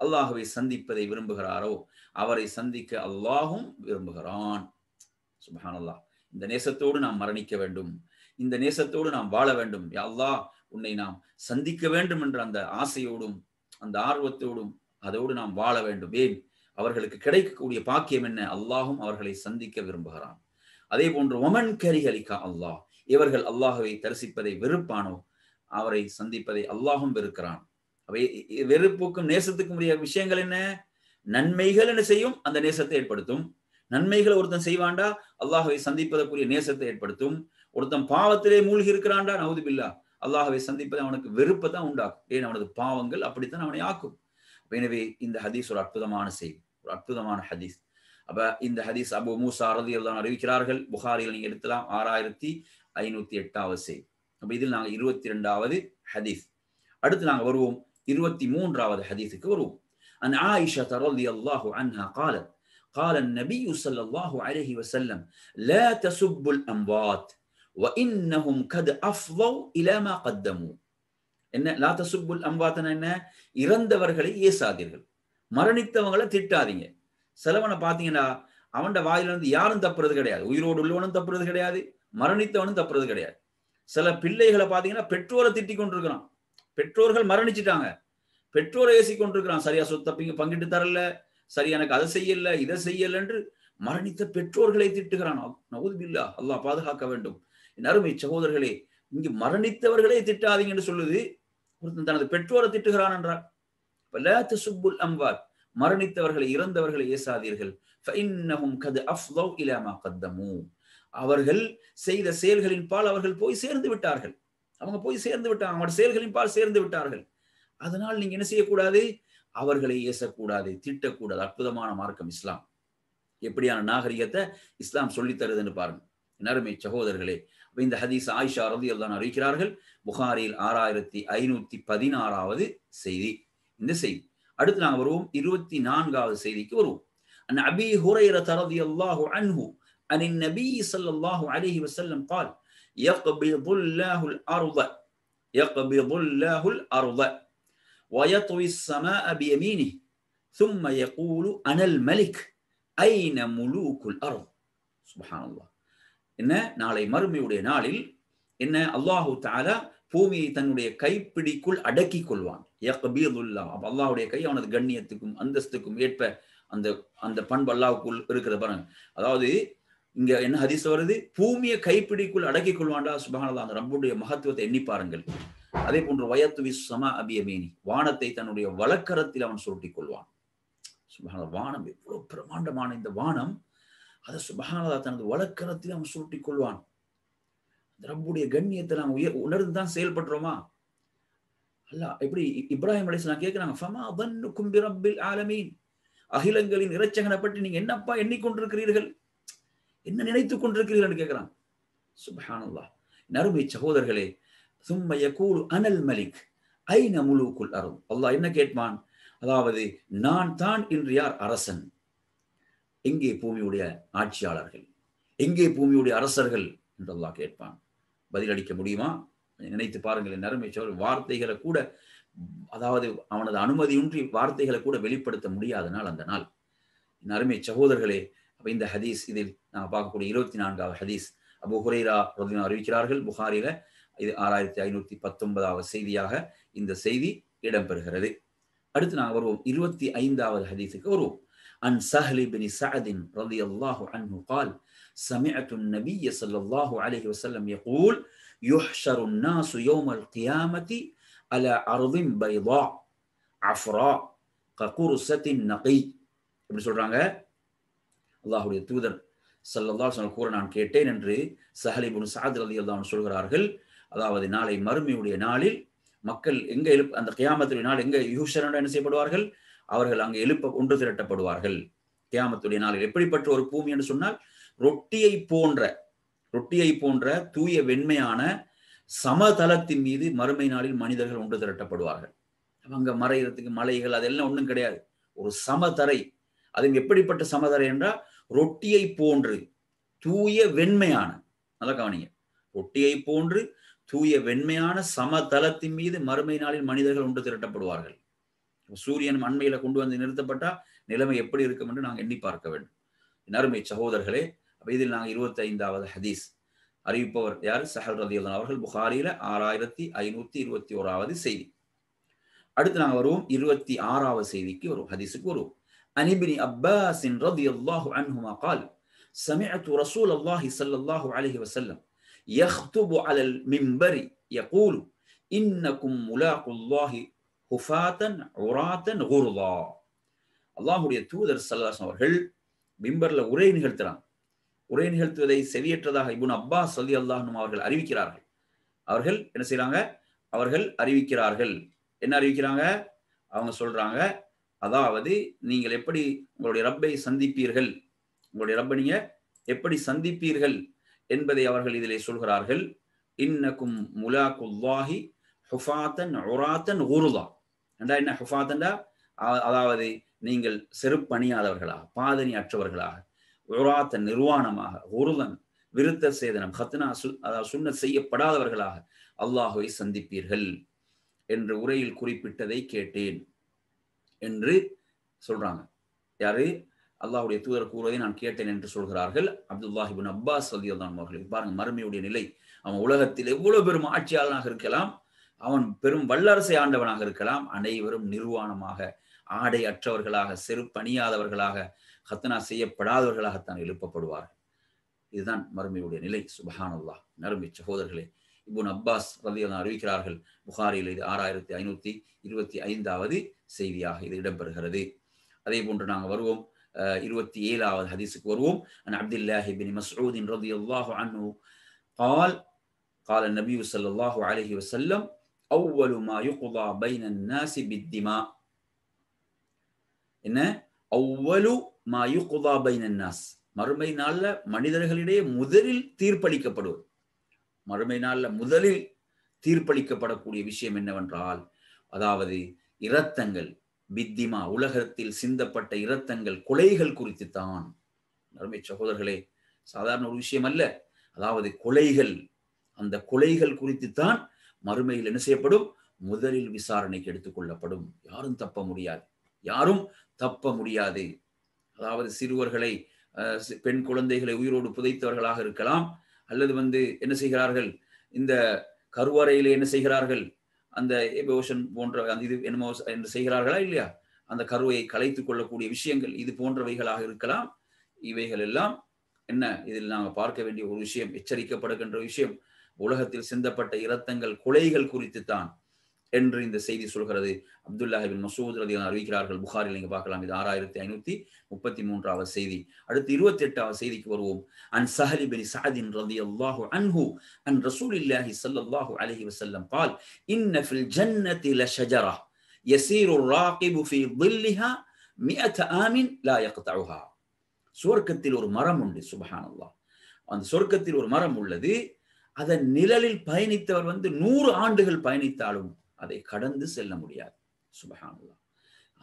அல்லாஹுவை சந்திப்பதை விரும்புகிறாரோ, அவரை சந்திக்க அல்லாஹும் விரும்புகிறான். சுப்ஹானல்லாஹ். இந்த நேசத்தோடு நாம் மரணிக்க வேண்டும், இந்த நேசத்தோடு நாம் வாழ வேண்டும். யா அல்லாஹ், உன்னை நாம் சந்திக்க வேண்டும் என்ற அந்த ஆசையோடும் அந்த ஆர்வத்தோடும் அதோடு நாம் வாழ வேண்டும். ஏன்? அவர்களுக்கு கிடைக்கக்கூடிய பாக்கியம் என்ன? அல்லாஹும் அவர்களை சந்திக்க விரும்புகிறான். அதே போன்று ஒமன் கரிகலிகா அல்லாஹ், இவர்கள் அல்லாஹுவை தரிசிப்பதை வெறுப்பானோ அவரை சந்திப்பதை அல்லாஹும் வெறுக்கிறான். அவை வெறுப்புக்கும் நேசத்துக்கும் உரிய விஷயங்கள் என்ன? நன்மைகள் என்ன செய்யும்? அந்த நேசத்தை ஏற்படுத்தும். நன்மைகளை ஒருத்தன் செய்வான்டா அல்லாஹுவை சந்திப்பதற்குரிய நேசத்தை ஏற்படுத்தும். ஒருத்தன் பாவத்திலே மூழ்கி இருக்கிறான்டா, நவுது பில்லா, அல்லாஹுவை சந்திப்பது அவனுக்கு வெறுப்பை தான் உண்டாக்கும். ஏன்? அவனது பாவங்கள் அப்படித்தான் அவனை ஆக்கும். எனவே இந்த ஹதீஸ் ஒரு அற்புதமான செய்தி, ஒரு அற்புதமான ஹதீஸ். அப்ப இந்த ஹதீஸ் அபு மூசா ரலியல்லாஹு அன்ஹு அறிவிக்கிறார்கள். புகாரியில் நீங்க எடுக்கலாம் 6508வது செய்தி. அப்ப இதில் நாங்கள் 22வது ஹதீஸ். அடுத்து நாங்கள் வருவோம் 23வது ஹதீஸுக்கு வருவோம். அன் ஆயிஷா ரலியல்லாஹு அன்ஹா قالت قال النبي صلى الله عليه وسلم لا تسبوا الأموات وإنهم قد أفضوا إلى ما قدموا. என்ன லா தசுப்புல் அம்வாத்னா என்ன? இறந்தவர்களை ஏசாதீர்கள், மரணித்தவங்களை திட்டாதீங்க. சிலவனை பார்த்தீங்கன்னா அவன் வாயிலிருந்து யாரும் தப்புறது கிடையாது, உயிரோடு உள்ளவனும் தப்புறது கிடையாது, மரணித்தவனும் தப்புறது கிடையாது. சில பிள்ளைகளை பார்த்தீங்கன்னா பெற்றோரை திட்டி கொண்டிருக்கிறான், பெற்றோர்கள் மரணிச்சுட்டாங்க, பெற்றோரை ஏசி கொண்டிருக்கிறான், சரியா சொத்தை பங்கிட்டு தரல, சரி எனக்கு அதை செய்யல இதை செய்யல என்று மரணித்த பெற்றோர்களை திட்டுகிறான். நவுது பில்லா, அல்லாஹ் பாதுகாக்க வேண்டும். என் அருமை சகோதரர்களே, இங்கு மரணித்தவர்களே திட்டாதீங்க என்று சொல்லுது, ஒருத்தன் தனது பெற்றோரை திட்டுகிறான் என்றார். லா தசுப்புல் அம்வாத், மரணித்தவர்களை இறந்தவர்களை ஏசாதீர்கள். ஃபஇன்னஹும் கத் அஃதௌ இலா மா கத்தமு, அவர்கள் செய்த செயல்களின் பால் அவர்கள் போய் சேர்ந்து விட்டார்கள். அவங்க போய் சேர்ந்து விட்டாங்க, அவங்களோட செயல்களின் பால் சேர்ந்து விட்டார்கள். அதனால் நீங்க என்ன செய்யக்கூடாது? அவர்களை ஏசக்கூடாது, திட்டக்கூடாது. அற்புதமான மார்க்கம் இஸ்லாம். எப்படியான நாகரிகத்தை இஸ்லாம் சொல்லி தருதுன்னு பாருங்க. அருமை சகோதரர்களே, இந்த ஹதீஸ் ஆயிஷா ரலியல்லாஹு அன்ஹா அறிவிக்கிறார்கள். புகாரியில் 6516வது செய்தி இந்த செய்தி. அடுத்து நாங்கள் வருவோம் 24வது செய்திக்கு வருவோம். அன் அபீ ஹுரைரா ரலியல்லாஹு அன்ஹு அன் நபி ஸல்லல்லாஹு அலைஹி வஸல்லம் قال يقبض الله الارض ويطوي السماء بيمينه ثم يقول انا الملك اين ملوك الارض. சுப்ஹான் அல்லாஹ். என்ன நாளை மறுமையுடைய நாளில் என்ன அல்லாஹு தஆலா பூமியை தன்னுடைய கைப்பிடிக்குள் அடக்கி கொள்வான். யக்பீதுல்லாஹ், அல்லாஹ்வுடைய கை அவனது கண்ணியத்துக்கும் அந்தஸ்துக்கும் ஏற்ப அந்த அந்த பண்பு அல்லாஹ்வுக்குள் இருக்கிற பாருங்க. அதாவது இங்க என்ன ஹதீஸ் வருது? பூமியை கைப்பிடிக்குள் அடக்கி கொள்வான்டா. சுப்ஹானல்லாஹ், அந்த ரப்புடைய மகத்துவத்தை எண்ணி பாருங்கள். அதே போன்று வயத்துவி ஸமா அபியமீனி, வானத்தை தன்னுடைய வலக்கரத்தில் அவன் சுருட்டிக் கொள்வான். சுப்ஹானல்லாஹ், வானம் எவ்வளவு பிரமாண்டமான இந்த வானம், அதை சுப்ஹானல்லாஹ் தனது வலக்கரத்தில் அவன் சுருட்டிக் கொள்வான். ரப்புடைய கண்ணியத்தை நாம் உணர்ந்துதான் செயல்படுறோமா? அல்லாஹ் எப்படி இப்ராஹிம் அலைஹிஸ்ஸலாம் கேட்கிறாங்க, ஃபமா தன்னுக்கும் பிரப்பில் ஆலமீன், அகிலங்களின் இரட்சகனை பற்றி நீங்க என்னப்பா எண்ணிக்கொண்டிருக்கிறீர்கள், என்ன நினைத்துக் கொண்டிருக்கிறீர்கள் கேட்கிறான். சுப்ஹானல்லாஹ். அருமை சகோதரர்களே, சும்ம யகூலு அனல் மலிக் ஐன முலூக்குல் அர்த், அல்லாஹ் என்ன கேட்பான்? அதாவது நான் தான் இன்று யார் அரசன், எங்கே பூமியுடைய ஆட்சியாளர்கள், எங்கே பூமியுடைய அரசர்கள் என்று அல்லாஹ் கேட்பான். பதிலளிக்க முடியுமா? நினைத்து பாருங்கள். நறுமை வார்த்தைகளை கூட, அதாவது அவனது அனுமதியின்றி வார்த்தைகளை கூட வெளிப்படுத்த முடியாத நாள் அந்த நாள். அருமை சகோதரர்களே, இந்த ஹதீஸ் இதில் நான் பார்க்கக்கூடிய 24வது ஹதீஸ் அபூ ஹுரைரா ரலியல்லாஹு அறிவிக்கிறார்கள். புகாரில இது 6519வது செய்தியாக இந்த செய்தி இடம்பெறுகிறது. அடுத்து நாங்கள் வருவோம் 25வது ஹதீஸுக்கு வருவோம். عن سهل بن سعد رضي الله عنه قال سمعت النبي صلى الله عليه وسلم يقول يحشر الناس يوم القيامة على أرض بيضاء عفراء كقرصة النقي. எப்படி சொல்றாங்க? அல்லாஹ்வுடைய தூதர் ஸல்லல்லாஹு அலைஹி வஸல்லம் கூற நான் கேட்டேன் என்று சஹல் இப்னு சஅத் ரலியல்லாஹு அன்ஹு சொல்கிறார்கள். அதாவது நாளை மறுமையுடைய நாளில் மக்கள் எங்க அந்த கியாமத்துடைய நாள் எங்க யுஹ்ஷரன் என்ன செய்யப்படுவார்கள்? அவர்கள் அங்கே ஒன்று திரட்டப்படுவார்கள். கியாமத்துடைய நாளில் எப்படிப்பட்ட ஒரு பூமி என்று சொன்னால், ரொட்டியை போன்ற தூய வெண்மையான சமதளத்தின் மீது மறுமை நாளில் மனிதர்கள் ஒன்று திரட்டப்படுவார்கள். அங்க மறைகிறதுக்கு மலைகள் அதெல்லாம் ஒன்றும் கிடையாது, ஒரு சமதரை. அது எப்படிப்பட்ட சமதரை என்றால், ரொட்டியை போன்று தூய வெண்மையான, நல்லா கவனிங்க, ரொட்டியை போன்று தூய வெண்மையான சமதளத்தின் மீது மறுமை நாளில் மனிதர்கள் ஒன்று திரட்டப்படுவார்கள். சூரியன் அண்மையில கொண்டு வந்து நிறுத்தப்பட்டா நிலைமை எப்படி இருக்கும் என்று நாங்கள் எண்ணி பார்க்க வேண்டும். அருமை சகோதரர்களே, இதில் நாங்கள் 25வது ஹதீஸ் அறிவிப்பவர் யார்? சஹல் ரலியல்லாஹு அவர்கள். புகாரில 6521வது செய்தி. அடுத்து நாங்கள் வருவோம் 26வது செய்திக்கு வருவோம், ஹதீஸுக்கு வருவோம். அன் இப்னி அப்பாஸ் ரலியல்லாஹு அன்ஹுமா قال سمعت رسول الله صلى الله عليه وسلم يخطب على المنبر يقول إنكم ملاقوا الله حفاة عراة غرضا. அல்லாஹ்வுடைய தூதர் ஸல்லல்லாஹு அலைஹி வஸல்லம் அவர்கள் மிம்பர்ல உரை நிகழ்த்துறாங்க. உரை நிகழ்த்துவதை செவியேற்றதாக இப்னு அப்பாஸ் ரலியல்லாஹு அன்ஹு அவர்கள் அறிவிக்கிறார்கள். அவர்கள் என்ன செய்றாங்க? அவர்கள் அறிவிக்கிறார்கள். என்ன அறிவிக்கிறாங்க? அவங்க சொல்றாங்க, அதாவது நீங்கள் எப்படி உங்களுடைய ரப்பை சந்திப்பீர்கள், உங்களுடைய ரப்பை நீங்க எப்படி சந்திப்பீர்கள் என்பதை அவர்கள் இதிலே சொல்கிறார்கள். இன்னக்கும் முலாக்குல்லாஹி ஹுஃபாத்தன் உராத்தன் குருதா. என்ன ஹுஃபாத்தன்டா, அதாவது நீங்கள் செருப்பணியாதவர்களாக, பாதணி அற்றவர்களாக, உராத்தன் நிர்வாணமாக, குருதன் விருத்த சேதனம், ஹத்னா அதாவது சுன்னத் செய்யப்படாதவர்களாக அல்லாஹுவை சந்திப்பீர்கள் என்று உரையில் குறிப்பிட்டதை கேட்டேன் என்று சொல்றாங்க. யாரு? அல்லாஹ்வுடைய தூதர் கூறுவதை நான் கேட்டேன் என்று சொல்கிறார்கள் அப்துல்லாஹ் இப்னு அப்பாஸ் ரலியல்லாஹு அன்ஹு அவர்கள். பாருங்க மறுமையுடைய நிலை. அவன் உலகத்தில் எவ்வளவு பெரும் ஆட்சியாளனாக இருக்கலாம், அவன் பெரும் வல்லரசை ஆண்டவனாக இருக்கலாம், அனைவரும் நிர்வாணமாக, ஆடை அற்றவர்களாக, செருப்பணியாதவர்களாக, ஹத்னா செய்யப்படாதவர்களாகத்தான் எழுப்பப்படுவார்கள். இதுதான் மறுமையுடைய நிலை. சுப்ஹானல்லாஹ். நறுமை சகோதரர்களே, இப்னு அப்பாஸ் ரலியல்லாஹு அன்ஹு அறிவிக்கிறார்கள். புகாரியில் இது 6525வது செய்தியாக இது இடம்பெறுகிறது. அதே போன்று நாங்கள் வருவோம் 27வது ஹதீஸுக்கு வருவோம். அன் அப்துல்லாஹ் இப்னு மஸ்ஊத் ரலியல்லாஹு அன்ஹு قال قال النبي صلى الله عليه وسلم أول ما يقضى بين الناس بالدماء. என்ன? أول ما يقضى بين الناس. மறுமை நாள்ல மனிதர்களிடையே முதலில் தீர்ப்பளிக்கப்படுவது, மறுமை நாள்ல முதலில் தீர்ப்பளிக்கப்படக்கூடிய விஷயம் என்னவென்றால், அதாவது இரத்தங்கள், பித்திமா, உலகத்தில் சிந்தப்பட்ட இரத்தங்கள், கொலைகள் குறித்து தான். மறுமை சகோதரர்களே, சாதாரண ஒரு விஷயம் அல்ல. அதாவது கொலைகள், அந்த கொலைகள் குறித்து தான் மறுமையில் என்ன செய்யப்படும்? முதலில் விசாரணைக்கு எடுத்துக் கொள்ளப்படும். யாரும் தப்ப முடியாது, யாரும் தப்ப முடியாது. அதாவது சிறுவர்களை, பெண் குழந்தைகளை உயிரோடு புதைத்தவர்களாக இருக்கலாம், அல்லது என்ன செய்கிறார்கள், இந்த கருவறையிலே என்ன செய்கிறார்கள், அந்த எபோஷன் போன்ற அந்த இது என்னமோ என்று செய்கிறார்களா இல்லையா, அந்த கருவையை கலைத்துக் கொள்ளக்கூடிய விஷயங்கள், இது போன்றவைகளாக இருக்கலாம். இவைகள் எல்லாம் என்ன, இதில் நாங்கள் பார்க்க வேண்டிய ஒரு விஷயம், எச்சரிக்கப்படுகின்ற விஷயம், உலகத்தில் சிந்தப்பட்ட இரத்தங்கள், கொலைகள் குறித்து தான் என்று இந்த செய்தி சொல்கிறது. அப்துல்லாஹ் இப்னு மஸ்ஊத் ரலியல்லாஹு அன்ஹு அறிவிக்கிறார்கள். புகாரில் நீங்க பார்க்கலாம். இது 6533வது செய்தி. அடுத்து 28வது செய்திக்கு வருவோம். அன் ஸஹல் இப்னு ஸஅத் ரலியல்லாஹு அன்ஹு அன் ரசூலில்லாஹி ஸல்லல்லாஹு அலைஹி வஸல்லம் قال إن في الجنة لشجرة يسير الراقب في ظلها 100 عام لا يقطعها. சொர்க்கத்தில் ஒரு மரம் உண்டு. சுப்ஹானல்லாஹ். அந்த சொர்க்கத்தில் ஒரு மரம் உள்ளது. அதன் நிழலில் பயணித்தவர் 100 ஆண்டுகள் பயணித்தாலும் அதை கடந்து செல்ல முடியாது. சுப்ஹானல்லாஹ்.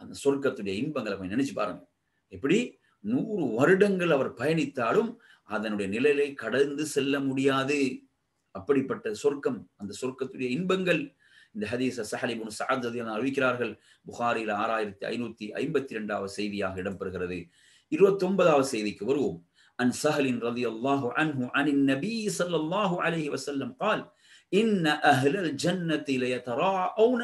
அந்த சொர்க்கத்துடைய இன்பங்களை போய் நினைச்சு பாருங்க. எப்படி 100 வருடங்கள் அவர் பயணித்தாலும் அதனுடைய நிழலை கடந்து செல்ல முடியாது. அப்படிப்பட்ட சொர்க்கம், அந்த சொர்க்கத்துடைய இன்பங்கள். இந்த ஹதீஸ ஸஹல் இப்னு ஸஅத் ரலியல்லாஹு அன்ஹு அறிவிக்கிறார்கள். புகாரியில் 6552வது செய்தியாக இடம்பெறுகிறது. 29வது செய்திக்கு வருவோம். அன் ஸஹலின் ரலியல்லாஹு அன்ஹு அனின் நபி ஸல்லல்லாஹு அலைஹி வஸல்லம் قال إن أهل الجنة ليتراءون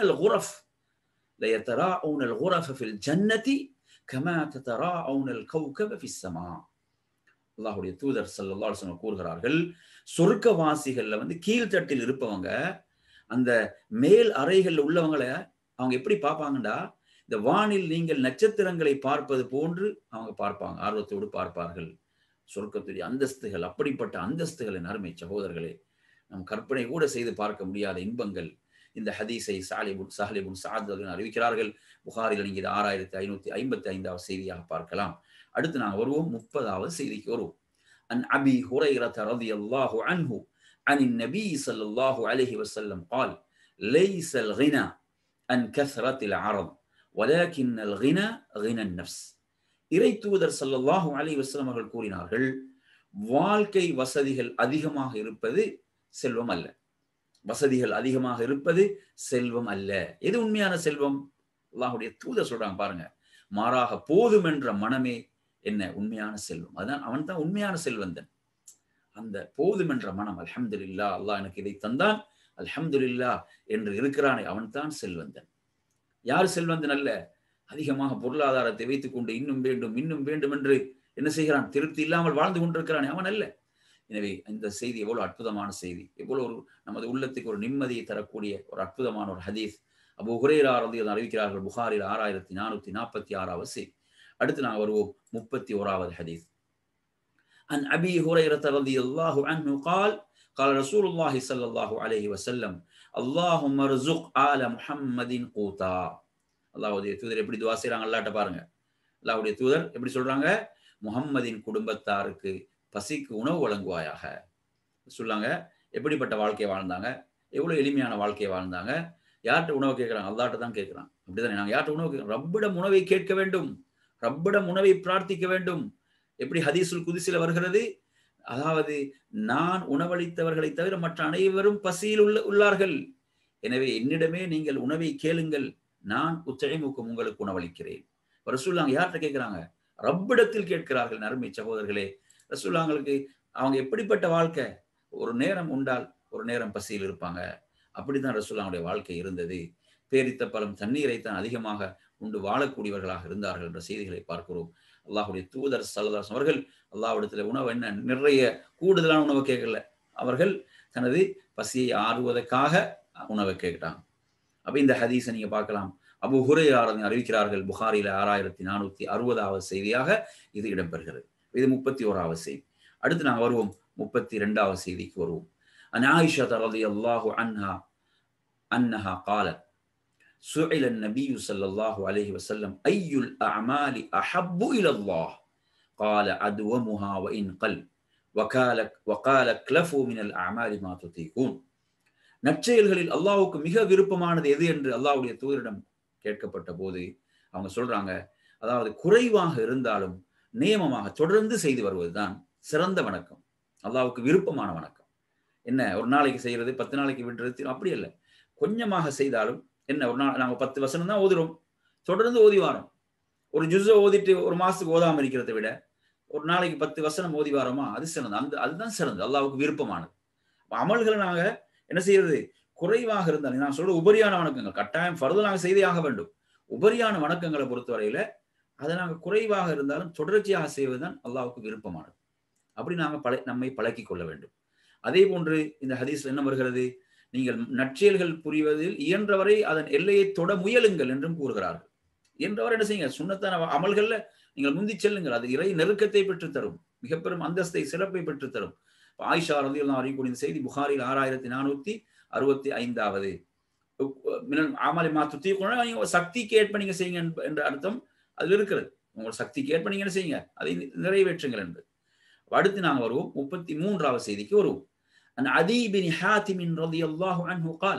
الغرف في الجنة كما تتراءون الكوكب في السماء. அல்லாஹ்வுடைய தூதர் ஸல்லல்லாஹு அலைஹி வஸல்லம் கூறுகிறார்கள், சொர்க்கவாசிகள்ல கீழ்த்தட்டில் இருப்பவங்க அந்த மேல் அறைகள் உள்ளவங்களை அவங்க எப்படி பார்ப்பாங்கடா, இந்த வானில் நீங்கள் நட்சத்திரங்களை பார்ப்பது போன்று அவங்க பார்ப்பாங்க, ஆர்வத்தோடு பார்ப்பார்கள். சொர்க்கத்துடைய அந்தஸ்துகள், அப்படிப்பட்ட அந்தஸ்துகளின் அருமை சகோதரர்களே, நம் கற்பனை கூட செய்து பார்க்க முடியாத இன்பங்கள். இந்த ஹதீஸை ஸஹல் இப்னு ஸஅத் அறிவிக்கிறார்கள். புகாரில் நீங்க 6555வது செய்தியாக பார்க்கலாம். அடுத்து நாங்கள் வருவோம் 30வது செய்திக்கு வருவோம். அன் அபி ஹுரைரத ரலியல்லாஹு அன்ஹு அனின் நபி ஸல்லல்லாஹு அலைஹி வஸல்லம் قال ليس الغنى عن كثرة العرض ولكن الغنى غنى النفس. இறை தூதர் ஸல்லல்லாஹு அலைஹி வஸல்லம் அவர்கள் கூறினார்கள், வாழ்க்கை வசதிகள் அதிகமாக இருப்பது செல்வம் அல்ல. வசதிகள் அதிகமாக இருப்பது செல்வம் அல்ல. எது உண்மையான செல்வம்? அல்லாஹ்வுடைய தூதர் சொல்றாங்க பாருங்க, மாறாக போதும் என்ற மனமே என்ன உண்மையான செல்வம். அதுதான், அவன் தான் உண்மையான செல்வந்தன். அந்த போதும் என்ற மனம், அல்ஹம்துலில்லாஹ், அல்லாஹ் எனக்கு இதை தந்தான், அல்ஹம்துலில்லாஹ் என்று இருக்கிறானே, அவன் தான் செல்வந்தன். யார் செல்வந்தன் அல்ல? அதிகமாக பொருளாதாரத்தை வைத்துக் கொண்டு இன்னும் வேண்டும் இன்னும் வேண்டும் என்று என்ன செய்கிறான்? திருப்தி இல்லாமல் வாழ்ந்து கொண்டிருக்கிறான், அவன் அல்ல. எனவே இந்த செய்தி எவ்வளவு அற்புதமான செய்தி, எவ்வளவு ஒரு நமது உள்ளத்துக்கு ஒரு நிம்மதியை தரக்கூடிய ஒரு அற்புதமான ஒரு ஹதீஸ். அபூ ஹுரைரா ரலியல்லாஹு அறிவிக்கிறார்கள், புகாரில் 6446வது செய்தி. அடுத்து நாங்கள் வருவோம் 31வது ஹதீஸ். عن أبي هريرة رضي الله عنه قال قال رسول الله صلى الله عليه وسلم اللهم ارزق آل محمد قوتا. அல்லாஹ்வுடைய தூதர் எப்படி துஆ செய்றாங்க அல்லாஹ்ட்ட பாருங்க. அல்லாஹ்வுடைய தூதர் எப்படி சொல்றாங்க? முஹம்மதின் குடும்பத்தாருக்கு பசிக்கு உணவு வழங்குவாயாக சொல்லாங்க. எப்படிப்பட்ட வாழ்க்கையை வாழ்ந்தாங்க, எவ்வளவு எளிமையான வாழ்க்கையை வாழ்ந்தாங்க. யார்கிட்ட உணவு கேட்கிறாங்க? அல்லாஹ்ட்ட தான் கேட்கிறாங்க. அப்படிதானே? நாங்கள் யார்கிட்ட உணவு கேட்கிறோம்? ரப்பிடம் உணவை கேட்க வேண்டும், ரப்பிடம் உணவை பிரார்த்திக்க வேண்டும். எப்படி ஹதீஸுல் குதுஸில வருகிறது? அதாவது நான் உணவளித்தவர்களை தவிர மற்ற அனைவரும் பசியில் உள்ளார்கள். எனவே என்னிடமே நீங்கள் உணவை கேளுங்கள், நான் உத்தழைமுக்கும் உங்களுக்கு உணவளிக்கிறேன். ரசூலுல்லாஹ் யார்கிட்ட கேட்கிறாங்க? ரப்பிடத்தில் கேட்கிறார்கள். அருமை சகோதரர்களே, ரசூலுல்லாஹ்களுக்கு அவங்க எப்படிப்பட்ட வாழ்க்கை? ஒரு நேரம் உண்டால் ஒரு நேரம் பசியில் இருப்பாங்க. அப்படித்தான் ரசூலுல்லாஹ்வுடைய வாழ்க்கை இருந்தது. பேரித்த பழம் தண்ணீரை தான் அதிகமாக உண்டு வாழக்கூடியவர்களாக இருந்தார்கள் என்ற செய்திகளை பார்க்கிறோம். அல்லாஹ்வுடைய தூதர் ஸல்லல்லாஹு அலைஹி வஸல்லம் அவர்கள் அல்லாஹ்விடத்தில் உணவு என்ன நிறைய கூடுதலான உணவு கேட்கல, அவர்கள் தனது பசியை ஆறுவதற்காக உணவை கேட்டாங்க. அப்ப இந்த ஹதீஸை நீங்க பார்க்கலாம். அபூ ஹுரைரா அறிவிக்கிறார்கள், புகாரில 6460வது செய்தியாக இது இடம்பெறுகிறது. இது 31வது செய்தி. அடுத்து நாங்கள் வருவோம் 32வது செய்திக்கு வருவோம். அன் ஆயிஷா ரலியல்லாஹு அன்ஹா அன்னஹா قالت سئل النبي صلى الله عليه وسلم أي الأعمال أحب إلى الله قال أدومها وإن قل وقال اكلفوا من الأعمال ما تطيقون. நற்செயல்களில் அல்லாஹ்வுக்கு மிக விருப்பமானது எது என்று அல்லாஹ்வுடைய தூதரிடம் கேட்கப்பட்ட போது அவங்க சொல்றாங்க, அதாவது குறைவாக இருந்தாலும் நியமமாக தொடர்ந்து செய்து வருவதுதான் சிறந்த வணக்கம், அல்லாஹ்வுக்கு விருப்பமான வணக்கம். என்ன ஒரு நாளைக்கு செய்யறது, 10 நாளைக்கு விடுறது அப்படி இல்லை. கொஞ்சமாக செய்தாலும் என்ன, ஒரு நாள் நாங்கள் 10 வசனம் தான் ஓதுறோம், தொடர்ந்து ஓதி வாரோம். ஒரு ஜுஸை ஓதிட்டு ஒரு மாசத்துக்கு ஓதாமல் இருக்கிறதை விட ஒரு நாளைக்கு 10 வசனம் ஓதி வாரோமா, அது சிறந்தது. அதுதான் சிறந்தது, அல்லாஹ்வுக்கு விருப்பமானது. அமல்களை நாங்க என்ன செய்யறது? குறைவாக இருந்தாலும் நான் சொல்ற உபரியான வணக்கங்கள் கட்டாயம் ஃபர்து நாங்கள் செய்தே ஆக வேண்டும். உபரியான வணக்கங்களை பொறுத்தவரையில அதை நாங்கள் குறைவாக இருந்தாலும் தொடர்ச்சியாக செய்வதுதான் அல்லாஹ்வுக்கு விருப்பமானது. அப்படி நாங்கள் நம்மை பழக்கி கொள்ள வேண்டும். அதே போன்று இந்த ஹதீஸ்ல என்ன வருகிறது? நீங்கள் நற்செயல்கள் புரிவதில் இயன்றவரை அதன் எல்லையை தொட முயலுங்கள் என்றும் கூறுகிறார்கள். இயன்றவரை என்ன செய்யுங்க? சுன்னத்தான அமல்கள்ல நீங்கள் முந்தி செல்லுங்கள். அது இறை நெருக்கத்தை பெற்று தரும், மிக பெரும் அந்தஸ்தை சிறப்பை பெற்று தரும். ஆயிஷா ரலியல்லாஹு அறியக்கூடிய செய்தி புகாரில் 6465வது. ஆமலை மாத்து சக்திக்கு ஏற்ப நீங்க செய்யுங்க என்ற அர்த்தம் அதுல இருக்கிறது. உங்களோட சக்திக்கு ஏற்ப நீங்க என்ன செய்யுங்க, அதை நிறைவேற்றுங்கள் என்று. அடுத்து நாங்கள் வருவோம் 33வது செய்திக்கு வருவோம். عن عدي بن حاتم رضي الله عنه قال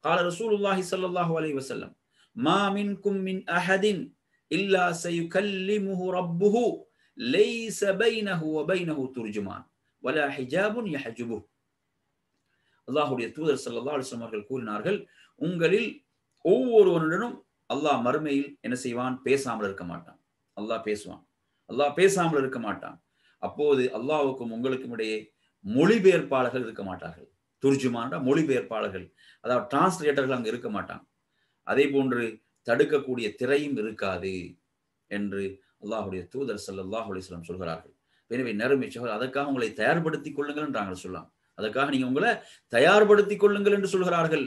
قال رسول الله صلى الله عليه وسلم ما منكم من أحد إلا سيكلمه ربه ليس بينه وبينه ترجمان ولا حجاب يحجبه. அல்லாஹ்வுடைய தூதர் ஸல்லல்லாஹு அலைஹி வஸல்லம் அவர்கள் கூறினார்கள், உங்களில் ஒவ்வொருவருடனும் அல்லாஹ் மறுமையில் என்ன செய்வான்? பேசாமல் இருக்க மாட்டான். அல்லாஹ் பேசுவான், அல்லாஹ் பேசாமல் இருக்க மாட்டான். அப்போது அல்லாஹ்வுக்கும் உங்களுக்கும் இடையே மொழிபெயர்ப்பாளர்கள் இருக்க மாட்டார்கள். துர்ஜுமான் மொழிபெயர்ப்பாளர்கள், அதாவது டிரான்ஸ்லேட்டர்கள் அங்கு இருக்க மாட்டாங்க. அதே போன்று தடுக்கக்கூடிய திரையும் இருக்காது என்று அல்லாஹ்வுடைய தூதர் ஸல்லல்லாஹு அலைஹி வஸல்லம் சொல்கிறார்கள். எனவே நறுமை சகோதரர், அதற்காக உங்களை தயார்படுத்திக் கொள்ளுங்கள் என்றாங்க சொல்லலாம். அதற்காக நீங்க உங்களை தயார்படுத்திக் கொள்ளுங்கள் என்று சொல்கிறார்கள்.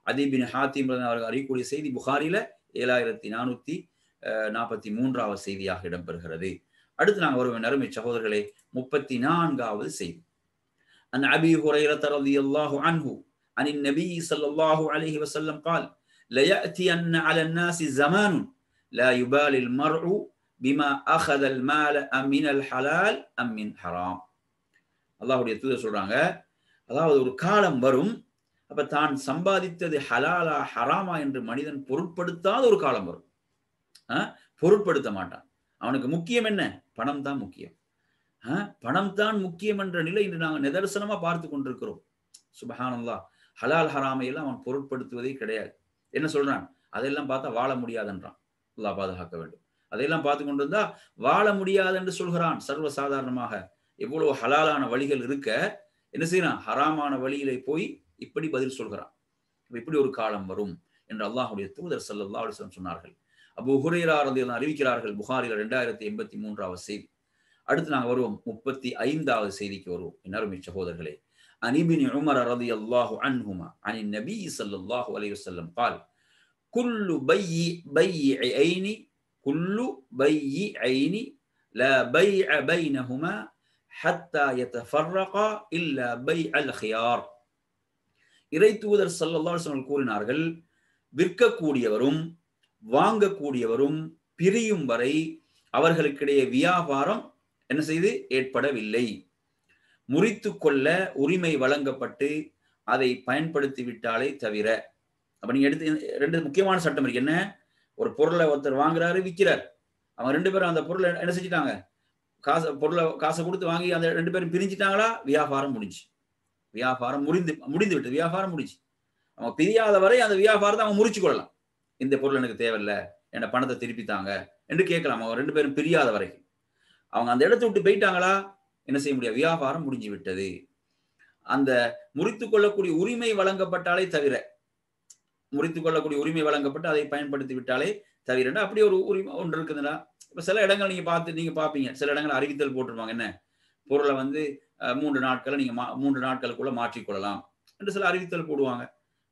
அதி பின் ஹாத்திம் அவர்கள் அறியக்கூடிய செய்தி புகாரில 7443வது செய்தியாக இடம்பெறுகிறது. அடுத்து நாங்கள் வருவோம் நறுமை சகோதரர்களே 34வது செய்தி. عن أبي هريرة رضي الله عنه عن النبي صلى الله عليه وسلم قال ليأتين على الناس زمان لا يبالي المرء بما أخذ المال أم من الحلال أم من حرام. அல்லாஹ்வுடைய தூதர் சொல்றாங்க, அதாவது ஒரு காலம் வரும், அப்ப தான் சம்பாதித்தது ஹலாலா ஹராமா என்று மனிதன் பொருட்படுத்தாத ஒரு காலம் வரும். பொருட்படுத்த மாட்டான். அவனுக்கு முக்கியம் என்ன? பணம் தான் முக்கியம். பணம் தான் முக்கியம் என்ற நிலை இன்று நாங்கள் நிதர்சனமா பார்த்து கொண்டிருக்கிறோம். சுப்ஹானல்லாஹ், ஹலால் ஹராமை எல்லாம் அவன் பொருட்படுத்துவதே கிடையாது. என்ன சொல்றான்? அதெல்லாம் பார்த்தா வாழ முடியாதுன்றான். அல்லாஹ் பாதுகாக்க வேண்டும். அதையெல்லாம் பார்த்து கொண்டு இருந்தா வாழ முடியாது என்று சொல்கிறான். சர்வசாதாரணமாக எவ்வளவு ஹலாலான வழிகள் இருக்க என்ன செய்யறான்? ஹராமான வழியிலே போய் இப்படி பதில் சொல்கிறான். இப்படி ஒரு காலம் வரும் என்று அல்லாஹ்வுடைய தூதர் ஸல்லல்லாஹு அலைஹி வஸல்லம் சொன்னார்கள். அபூ ஹுரைரா ரலியல்லாஹு அன்ஹு அறிவிக்கிறார்கள், புகாரில 2083வது செய்தி. அடுத்து நாங்கள் வருவோம் 35வது செய்திக்கு வருவோம். அருமை சகோதரர்களே, அன் இப்னி உமர் ரலியல்லாஹு அன்ஹுமா அன் நபி ஸல்லல்லாஹு அலைஹி வஸல்லம் قال كل بيعين كل بيعين لا بيع بينهما حتى يتفرقا إلا بيع الخيار. இறை தூதர் ஸல்லல்லாஹு அலைஹி வஸல்லம் கூறினார்கள், விற்கக்கூடியவரும் வாங்கக்கூடியவரும் பிரியும் வரை அவர்களுக்கிடையே வியாபாரம் என்ன செய்து ஏற்படவில்லை. முறித்து கொள்ள உரிமை வழங்கப்பட்டு அதை பயன்படுத்தி விட்டாலே தவிர. அப்ப நீங்க எடுத்து ரெண்டு முக்கியமான சட்டம் இருக்கு. என்ன? ஒரு பொருளை ஒருத்தர் வாங்குறாரு, விற்கிறார். அவங்க ரெண்டு பேரும் அந்த பொருளை என்ன செஞ்சிட்டாங்க? காசை கொடுத்து வாங்கி அந்த ரெண்டு பேரும் பிரிஞ்சிட்டாங்களா, வியாபாரம் முடிஞ்சு. வியாபாரம் முடிந்து விட்டு வியாபாரம் முடிஞ்சு. அவங்க பிரியாத வரை அந்த வியாபாரத்தை அவங்க முறிச்சு கொள்ளலாம். இந்த பொருள் எனக்கு தேவையில்லை, என்ன பணத்தை திருப்பித்தாங்க என்று கேட்கலாம். அவங்க ரெண்டு பேரும் பிரியாத வரைக்கும். அவங்க அந்த இடத்தை விட்டு போயிட்டாங்களா, என்ன செய்ய முடியாது, வியாபாரம் முடிஞ்சு விட்டது. அந்த முறித்து கொள்ளக்கூடிய உரிமை வழங்கப்பட்டாலே தவிர, முறித்து கொள்ளக்கூடிய உரிமை வழங்கப்பட்டு அதை பயன்படுத்தி விட்டாலே தவிர, அப்படி ஒரு உரிமை ஒன்று இருக்குதுன்னா, இப்ப சில இடங்கள் நீங்க பாப்பீங்க, சில இடங்கள் அறிவித்தல் போட்டிருப்பாங்க, என்ன பொருளை 3 நாட்களை நீங்க 3 நாட்களுக்குள்ள மாற்றிக்கொள்ளலாம் என்று சில அறிவித்தல் போடுவாங்க.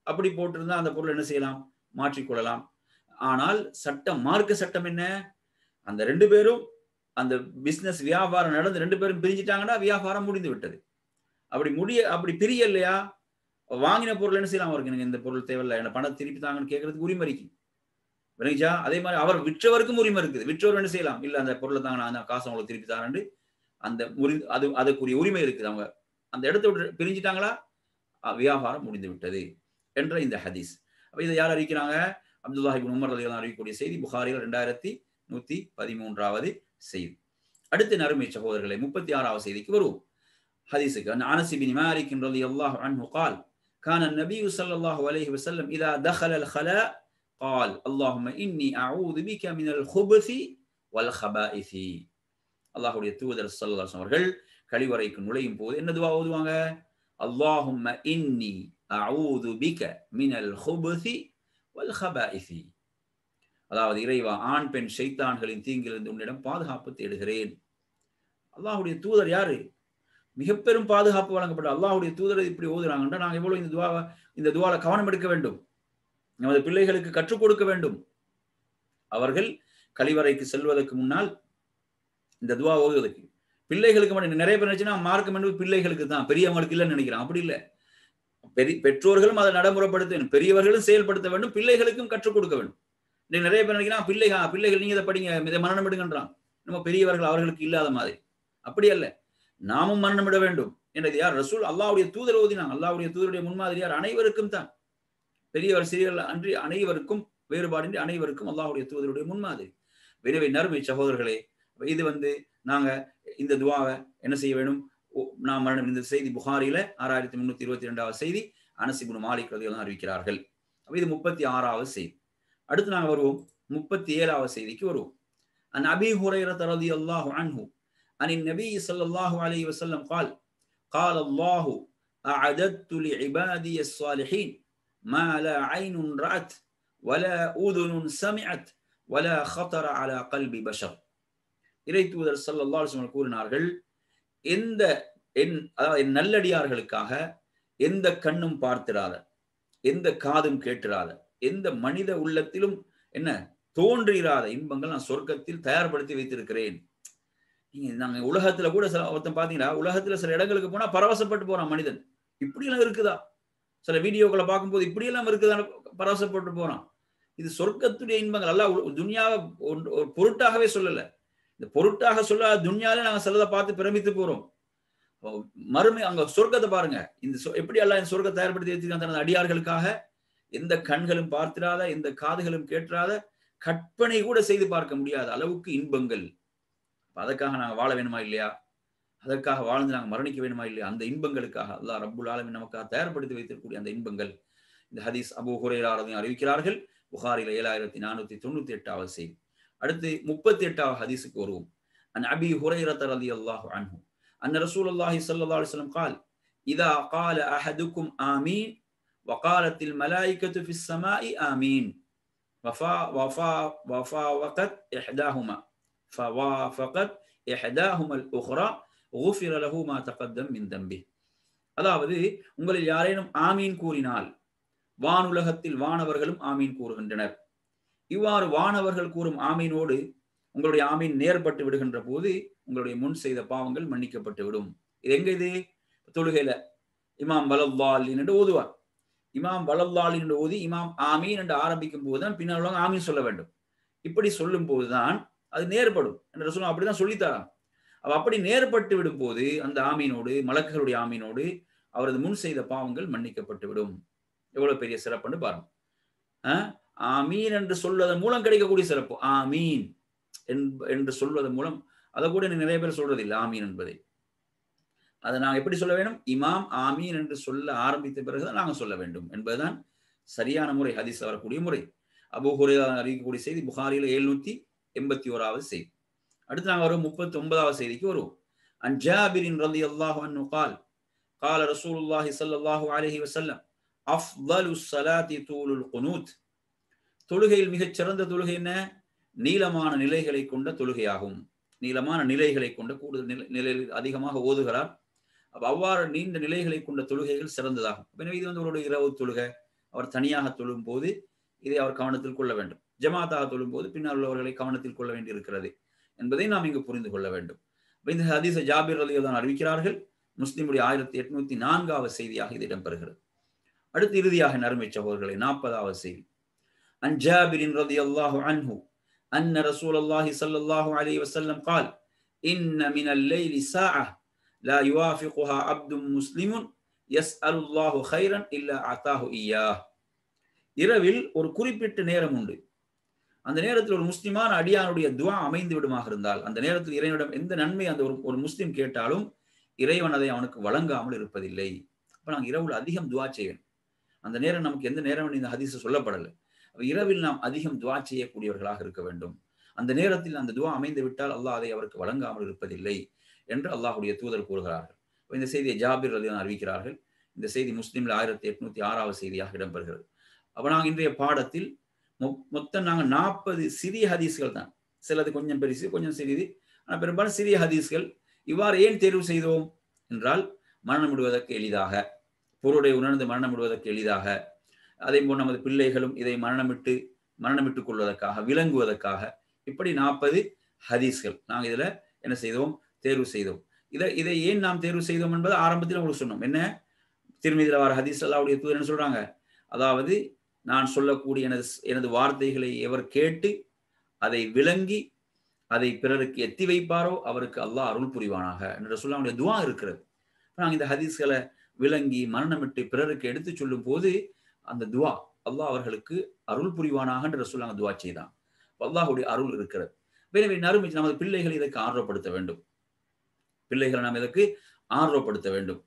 அப்படி போட்டிருந்தா அந்த பொருள் என்ன செய்யலாம், மாற்றிக்கொள்ளலாம். ஆனால் சட்டம், மார்க்க சட்டம் என்ன, அந்த ரெண்டு பேரும் அந்த பிசினஸ் வியாபாரம் நடந்து ரெண்டு பேரும் பிரிஞ்சிட்டாங்கன்னா வியாபாரம் முடிந்து விட்டது. அப்படி பிரிய இல்லையா, வாங்கின பொருள் என்ன செய்யலாம், அவருக்கு எனக்கு இந்த பொருள் தேவையில்லை, என்ன பணத்தை திருப்பி தாங்கன்னு கேட்கறதுக்கு உரிமை இருக்கு. விளங்கிச்சா? அதே மாதிரி அவர் விற்றவருக்கும் உரிமை இருக்குது. விற்றவர் என்ன செய்யலாம், இல்ல அந்த பொருளை தாங்க, நான் அந்த காசை உங்களுக்கு திருப்பி தாங்கன்னு அந்த அதுக்குரிய உரிமை இருக்குது. அவங்க அந்த இடத்தை விட்டு பிரிஞ்சிட்டாங்களா, வியாபாரம் முடிந்து விட்டது என்ற இந்த ஹதீஸ். அப்ப இதை யார் அறிவிக்கிறாங்க? அப்துல்லாஹ் இப்னு உமர் ரலியல்லாஹு அன்ஹு அறிவிக்கக்கூடிய செய்தி புகாரியில் 2113வது செய்தி. அடுத்த நறுமை சகோதரர்களை 36வது செய்திக்கு வருவோம். ஹதீஸுக்கு அனஸ் இப்னு மாலிக் ரலியல்லாஹு அன்ஹு قال كان النبي صلى الله عليه وسلم اذا دخل الخلاء قال اللهم اني اعوذ بك من الخبث والخبائث. அல்லாஹ்வுடைய தூதர் ஸல்லல்லாஹு அலைஹி வஸல்லம் அவர்கள் கழிவறைக்கு நுழையும் போது என்ன துஆ ஓதுவாங்க? اللهم اني اعوذ بك من الخبث والخبائث. அதாவது இறைவா, ஆண் பெண் ஷைத்தான்களின் தீங்கிலிருந்து உன்னிடம் பாதுகாப்பு தேடுகிறேன். அல்லாஹ்வுடைய தூதர் யாரு? மிக பெரும் பாதுகாப்பு வழங்கப்பட்ட அல்லாஹ்வுடைய தூதர் இப்படி ஓதுறாங்கன்னா நாங்க எவ்வளவு இந்த துஆல கவனம் எடுக்க வேண்டும், நமது பிள்ளைகளுக்கு கற்றுக் கொடுக்க வேண்டும். அவர்கள் கழிவறைக்கு செல்வதற்கு முன்னால் இந்த துஆ ஓதுவதற்கு பிள்ளைகளுக்கு மட்டும். நிறைய பேர் நினைச்சுன்னா மார்க்கம் என்பது பிள்ளைகளுக்கு தான், பெரியவங்களுக்கு இல்லைன்னு நினைக்கிறான். அப்படி இல்லை. பெற்றோர்களும் அதை நடைமுறைப்படுத்த வேண்டும், பெரியவர்களும் செயல்படுத்த வேண்டும், பிள்ளைகளுக்கும் கற்றுக் கொடுக்க வேண்டும். நிறைய பேர் நினைக்கிறான் பிள்ளைகள் நீங்க இதை படிங்க, இதை மரணம் எடுங்கன்றான். நம்ம பெரியவர்கள் அவர்களுக்கு இல்லாத மாதிரி. அப்படி அல்ல, நாமும் மரணமிட வேண்டும் என்றது யார்? ரசூல் அல்லாஹ்வுடைய தூதர் ஓதினாங்க. அல்லாஹ்வுடைய தூதருடைய முன்மாதிரி யார்? அனைவருக்கும் தான், பெரியவர் சிறியவர் அன்றி அனைவருக்கும், வேறுபாடின்றி அனைவருக்கும் அல்லாஹ்வுடைய தூதருடைய முன்மாதிரி. எனவே நறுமை சகோதரர்களே, இது நாங்க இந்த துஆவை என்ன செய்ய வேண்டும்? நாம் மரணம். இந்த செய்தி புகாரில 6322வது செய்தி, அனஸ் இப்னு மாலிக் ரலியல்லாஹு அறிவிக்கிறார்கள். இது 36வது செய்தி. அடுத்து நாங்க வருவோம் 37வது செய்திக்கு வருவோம். அன் அபீ ஹுரைரா ரலியல்லாஹு அன்ஹு عن النبي صلى الله عليه وسلم قال قال الله أعددت لعبادي الصالحين ما لا عين رأت ولا أذن سمعت ولا خطر على قلب بشر. இறை தூதர் ஸல்லல்லாஹு அலைஹி வஸல்லம் கூறினார்கள், என் நல்லடியார்களுக்காக எந்த கண்ணும் பார்த்திராத, எந்த காதும் கேட்டிராத, எந்த மனித உள்ளத்திலும் என்ன தோன்றிராத இன்பங்கள் நான் சொர்க்கத்தில் தயார்படுத்தி வைத்திருக்கிறேன். நாங்க உலகத்துல கூட ஒருத்தன் பாத்தீங்கன்னா, உலகத்துல சில இடங்களுக்கு போனா பரவசப்பட்டு போறான் மனிதன். இப்படி எல்லாம் இருக்குதா? சில வீடியோக்களை பார்க்கும்போது இப்படி எல்லாம் இருக்குதா, பரவசப்பட்டு போறான். இது சொர்க்கத்துடைய இன்பங்கள். அல்லாஹ் துன்யாவை ஒரு பொருட்டாகவே சொல்லல. இந்த பொருட்டாக சொல்ல துன்யால நாங்க சிலதை பார்த்து பிரமித்து போறோம். மறுமை அங்க சொர்க்கத்தை பாருங்க. எப்படி அல்லாஹ் இந்த சொர்க்கத்தை தயார்படுத்தி வச்சிருக்கான் தனது அடியார்களுக்காக. எந்த கண்களும் பார்த்திராத, எந்த காதுகளும் கேட்காத, கற்பனை கூட செய்து பார்க்க முடியாத அளவுக்கு இன்பங்கள். அதற்காக நாங்க வாழ வேணுமா இல்லையா? அதற்காக வாழ்ந்து நாங்க மரணிக்க வேணுமா இல்லையா? அந்த இன்பங்களுக்காக அல்லாஹ் ரப்புல் ஆலமீன் நமக்காக தயார்படுத்தி வைத்திருக்கக்கூடிய அந்த இன்பங்கள். இந்த ஹதீஸ் அபூ ஹுரைரா ரலியல்லாஹு அறிவிக்கிறார்கள். புகாரில 7498வது செய்தி. அடுத்து 38வது ஹதீஸுக்கு வருவோம். அன் அபீ ஹுரைரா ரலியல்லாஹு அன்ஹு அன்ன ரசூலுல்லாஹி ஸல்லல்லாஹு அலைஹி வஸல்லம் قال اذا قال احدكم آمين وقالت الملائكة في السماء آمين وفاوقت இஹ்தாஹுமா அல்-உக்ரா குஃபிர லஹு மா தகத்தம் மின் தம்பி. அதாவது உங்களில் யாரேனும் ஆமீன் கூறினால் வானுலகத்தில் வானவர்களும் ஆமீன் கூறுகின்றனர். இவ்வாறு வானவர்கள் கூறும் ஆமீனோடு உங்களுடைய ஆமீன் நேர்பட்டு விடுகின்ற போது உங்களுடைய முன் செய்த பாவங்கள் மன்னிக்கப்பட்டு விடும். இது எங்க? இது தொழுகையில இமாம் வலல்லாலின் என்று ஓதுவார். இமாம் வலல்லாலின் என்று ஓதி இமாம் ஆமீன் என்று ஆரம்பிக்கும் போதுதான் பின்னால் ஆமீன் சொல்ல வேண்டும். இப்படி சொல்லும் போதுதான் அது நேர்படும் என்று ரசூலுல்லாஹ் அப்படிதான் சொல்லித்தாராம். அப்படி நேர்பட்டு விடும் போது அந்த ஆமீனோடு மலக்குகளுடைய ஆமீனோடு அவரது முன் செய்த பாவங்கள் மன்னிக்கப்பட்டு விடும். எவ்வளவு பெரிய சிறப்புன்னு பாருங்க. ஆமீன் என்று சொல்வதன் மூலம் கிடைக்கக்கூடிய சிறப்பு. ஆமீன் என்று சொல்வதன் மூலம், அதை கூட நிறைய பேர் சொல்றதில்லை ஆமீன் என்பதை. அதை நாங்கள் எப்படி சொல்ல வேண்டும்? இமாம் ஆமீன் என்று சொல்ல ஆரம்பித்த பிறகுதான் நாங்கள் சொல்ல வேண்டும் என்பதுதான் சரியான முறை, ஹதீஸ் வரக்கூடிய முறை. அபூ ஹுரைரா அறிவிக்கக்கூடிய செய்தி புகாரில 781வது செய்தி. அடுத்து நாங்கள் வரும் 39வது செய்திக்கு வருவோம். அன் ஜாபிரின் ரலியல்லாஹு அன்ஹு قال قال رسول الله صلى الله عليه وسلم أفضل الصلاة طول القنوت. தொழுகையில் மிகச் சிறந்த தொழுகை என்ன? நீளமான நிலைகளை கொண்ட தொழுகையாகும். நீளமான நிலைகளை கொண்ட கூடுதல் நிலையில் அதிகமாக ஓதுகிறார். அவ்வாறு நீண்ட நிலைகளை கொண்ட தொழுகைகள் சிறந்ததாகும். எனவே இது அவருடைய இரவு தொழுகை. அவர் தனியாக தொழும் போது இதை அவர் கவனத்தில் கொள்ள வேண்டும். ஜமாத்தாக தொழும் போது பின்னால் உள்ளவர்களை கவனத்தில் கொள்ள வேண்டி இருக்கிறது என்பதை நாம் இங்கு புரிந்து கொள்ள வேண்டும். இந்த ஹதீஸை ஜாபிர் ரலியல்லாஹு அறிவிக்கிறார்கள். முஸ்லிமுடைய 1804வது செய்தியாக இது இடம்பெறுகிறது. அடுத்து இறுதியாக நறுமை சகோதரர்களை 40வது செய்தி. அன் ஜாபிரின் ரலியல்லாஹு அன்ஹு அன்ன ரசூலுல்லாஹி ஸல்லல்லாஹு அலைஹி வஸல்லம் قال إن من الليل ساعة لا يوافقها عبد مسلم يسأل الله خيرا إلا أعطاه إياه. இரவில் ஒரு குறிப்பிட்ட நேரம் உண்டு. அந்த நேரத்தில் ஒரு முஸ்லிமான அடியானுடைய துஆ அமைந்து விடுமாக இருந்தால், அந்த நேரத்தில் இறைவனிடம் எந்த நன்மை அந்த ஒரு முஸ்லிம் கேட்டாலும் இறைவன் அதை அவனுக்கு வழங்காமல் இருப்பதில்லை. அப்ப நாங்கள் இரவில் அதிகம் துஆ செய்யணும். அந்த நேரம் நமக்கு எந்த நேரம் இந்த ஹதீஸ் சொல்லப்படலை. இரவில் நாம் அதிகம் துஆ செய்யக்கூடியவர்களாக இருக்க வேண்டும். அந்த நேரத்தில் அந்த துஆ அமைந்து விட்டால் அல்லாஹ் அதை அவருக்கு வழங்காமல் இருப்பதில்லை என்று அல்லாஹ்வுடைய தூதர் கூறுகிறார்கள். இந்த செய்தியை ஜாபிர் ரலியல்லாஹு அறிவிக்கிறார்கள். இந்த செய்தி முஸ்லிம்ல 1806வது செய்தியாக இடம்பெறுகிறது. அப்ப நாங்கள் இன்றைய பாடத்தில் மொத்தம் நாங்கள் 40 சிறிய ஹதீஸ்கள் தான். சிலது கொஞ்சம் பெருசு, கொஞ்சம் சிறிது. ஆனால் பெரும்பாலும் சிறிய ஹதீஸ்கள். இவ்வாறு ஏன் தேர்வு செய்தோம் என்றால், மரணம் விடுவதற்கு எளிதாக, பொருளை உணர்ந்து மரணம் விடுவதற்கு எளிதாக, அதே போல் நமது பிள்ளைகளும் இதை மரணமிட்டுக் கொள்வதற்காக, விளங்குவதற்காக, இப்படி 40 ஹதீஸ்கள் நாங்கள் இதில் என்ன செய்தோம்? தேர்வு செய்தோம். இதை ஏன் நாம் தேர்வு செய்தோம் என்பது ஆரம்பத்தில் உங்களுக்கு சொன்னோம். என்ன? திருமதியில் வர ஹதீஸ் அல்லாஹ்வுடைய தூதர் என்ன சொல்றாங்க? அதாவது நான் சொல்லக்கூடிய எனது வார்த்தைகளை எவர் கேட்டு அதை விளங்கி அதை பிறருக்கு எத்தி வைப்பாரோ அவருக்கு அல்லாஹ் அருள் புரிவானாக என்று ரசூலுல்லாஹ்வுடைய துஆ இருக்கிறது. நாங்கள் இந்த ஹதீஸ்களை விளங்கி மரணமிட்டு பிறருக்கு எடுத்து சொல்லும் போது அந்த துஆ அல்லாஹ் அவர்களுக்கு அருள் புரிவானாக என்று ரசூலுல்லாஹ் துஆ செய்தான். அல்லாஹ்வுடைய அருள் இருக்கிறது. எனவே நறுமை நமது பிள்ளைகளை இதற்கு ஆர்வப்படுத்த வேண்டும். பிள்ளைகளை நாம் இதற்கு ஆர்வப்படுத்த வேண்டும்.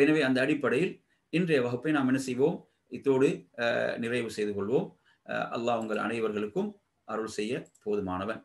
எனவே அந்த அடிப்படையில் இன்றைய வகுப்பை நாம் என்ன செய்வோம்? இத்தோடு நிறைவு செய்து கொள்வோம். அல்லாஹ் உங்கள் அனைவர்களுக்கும் அருள் செய்ய போதுமானவன்.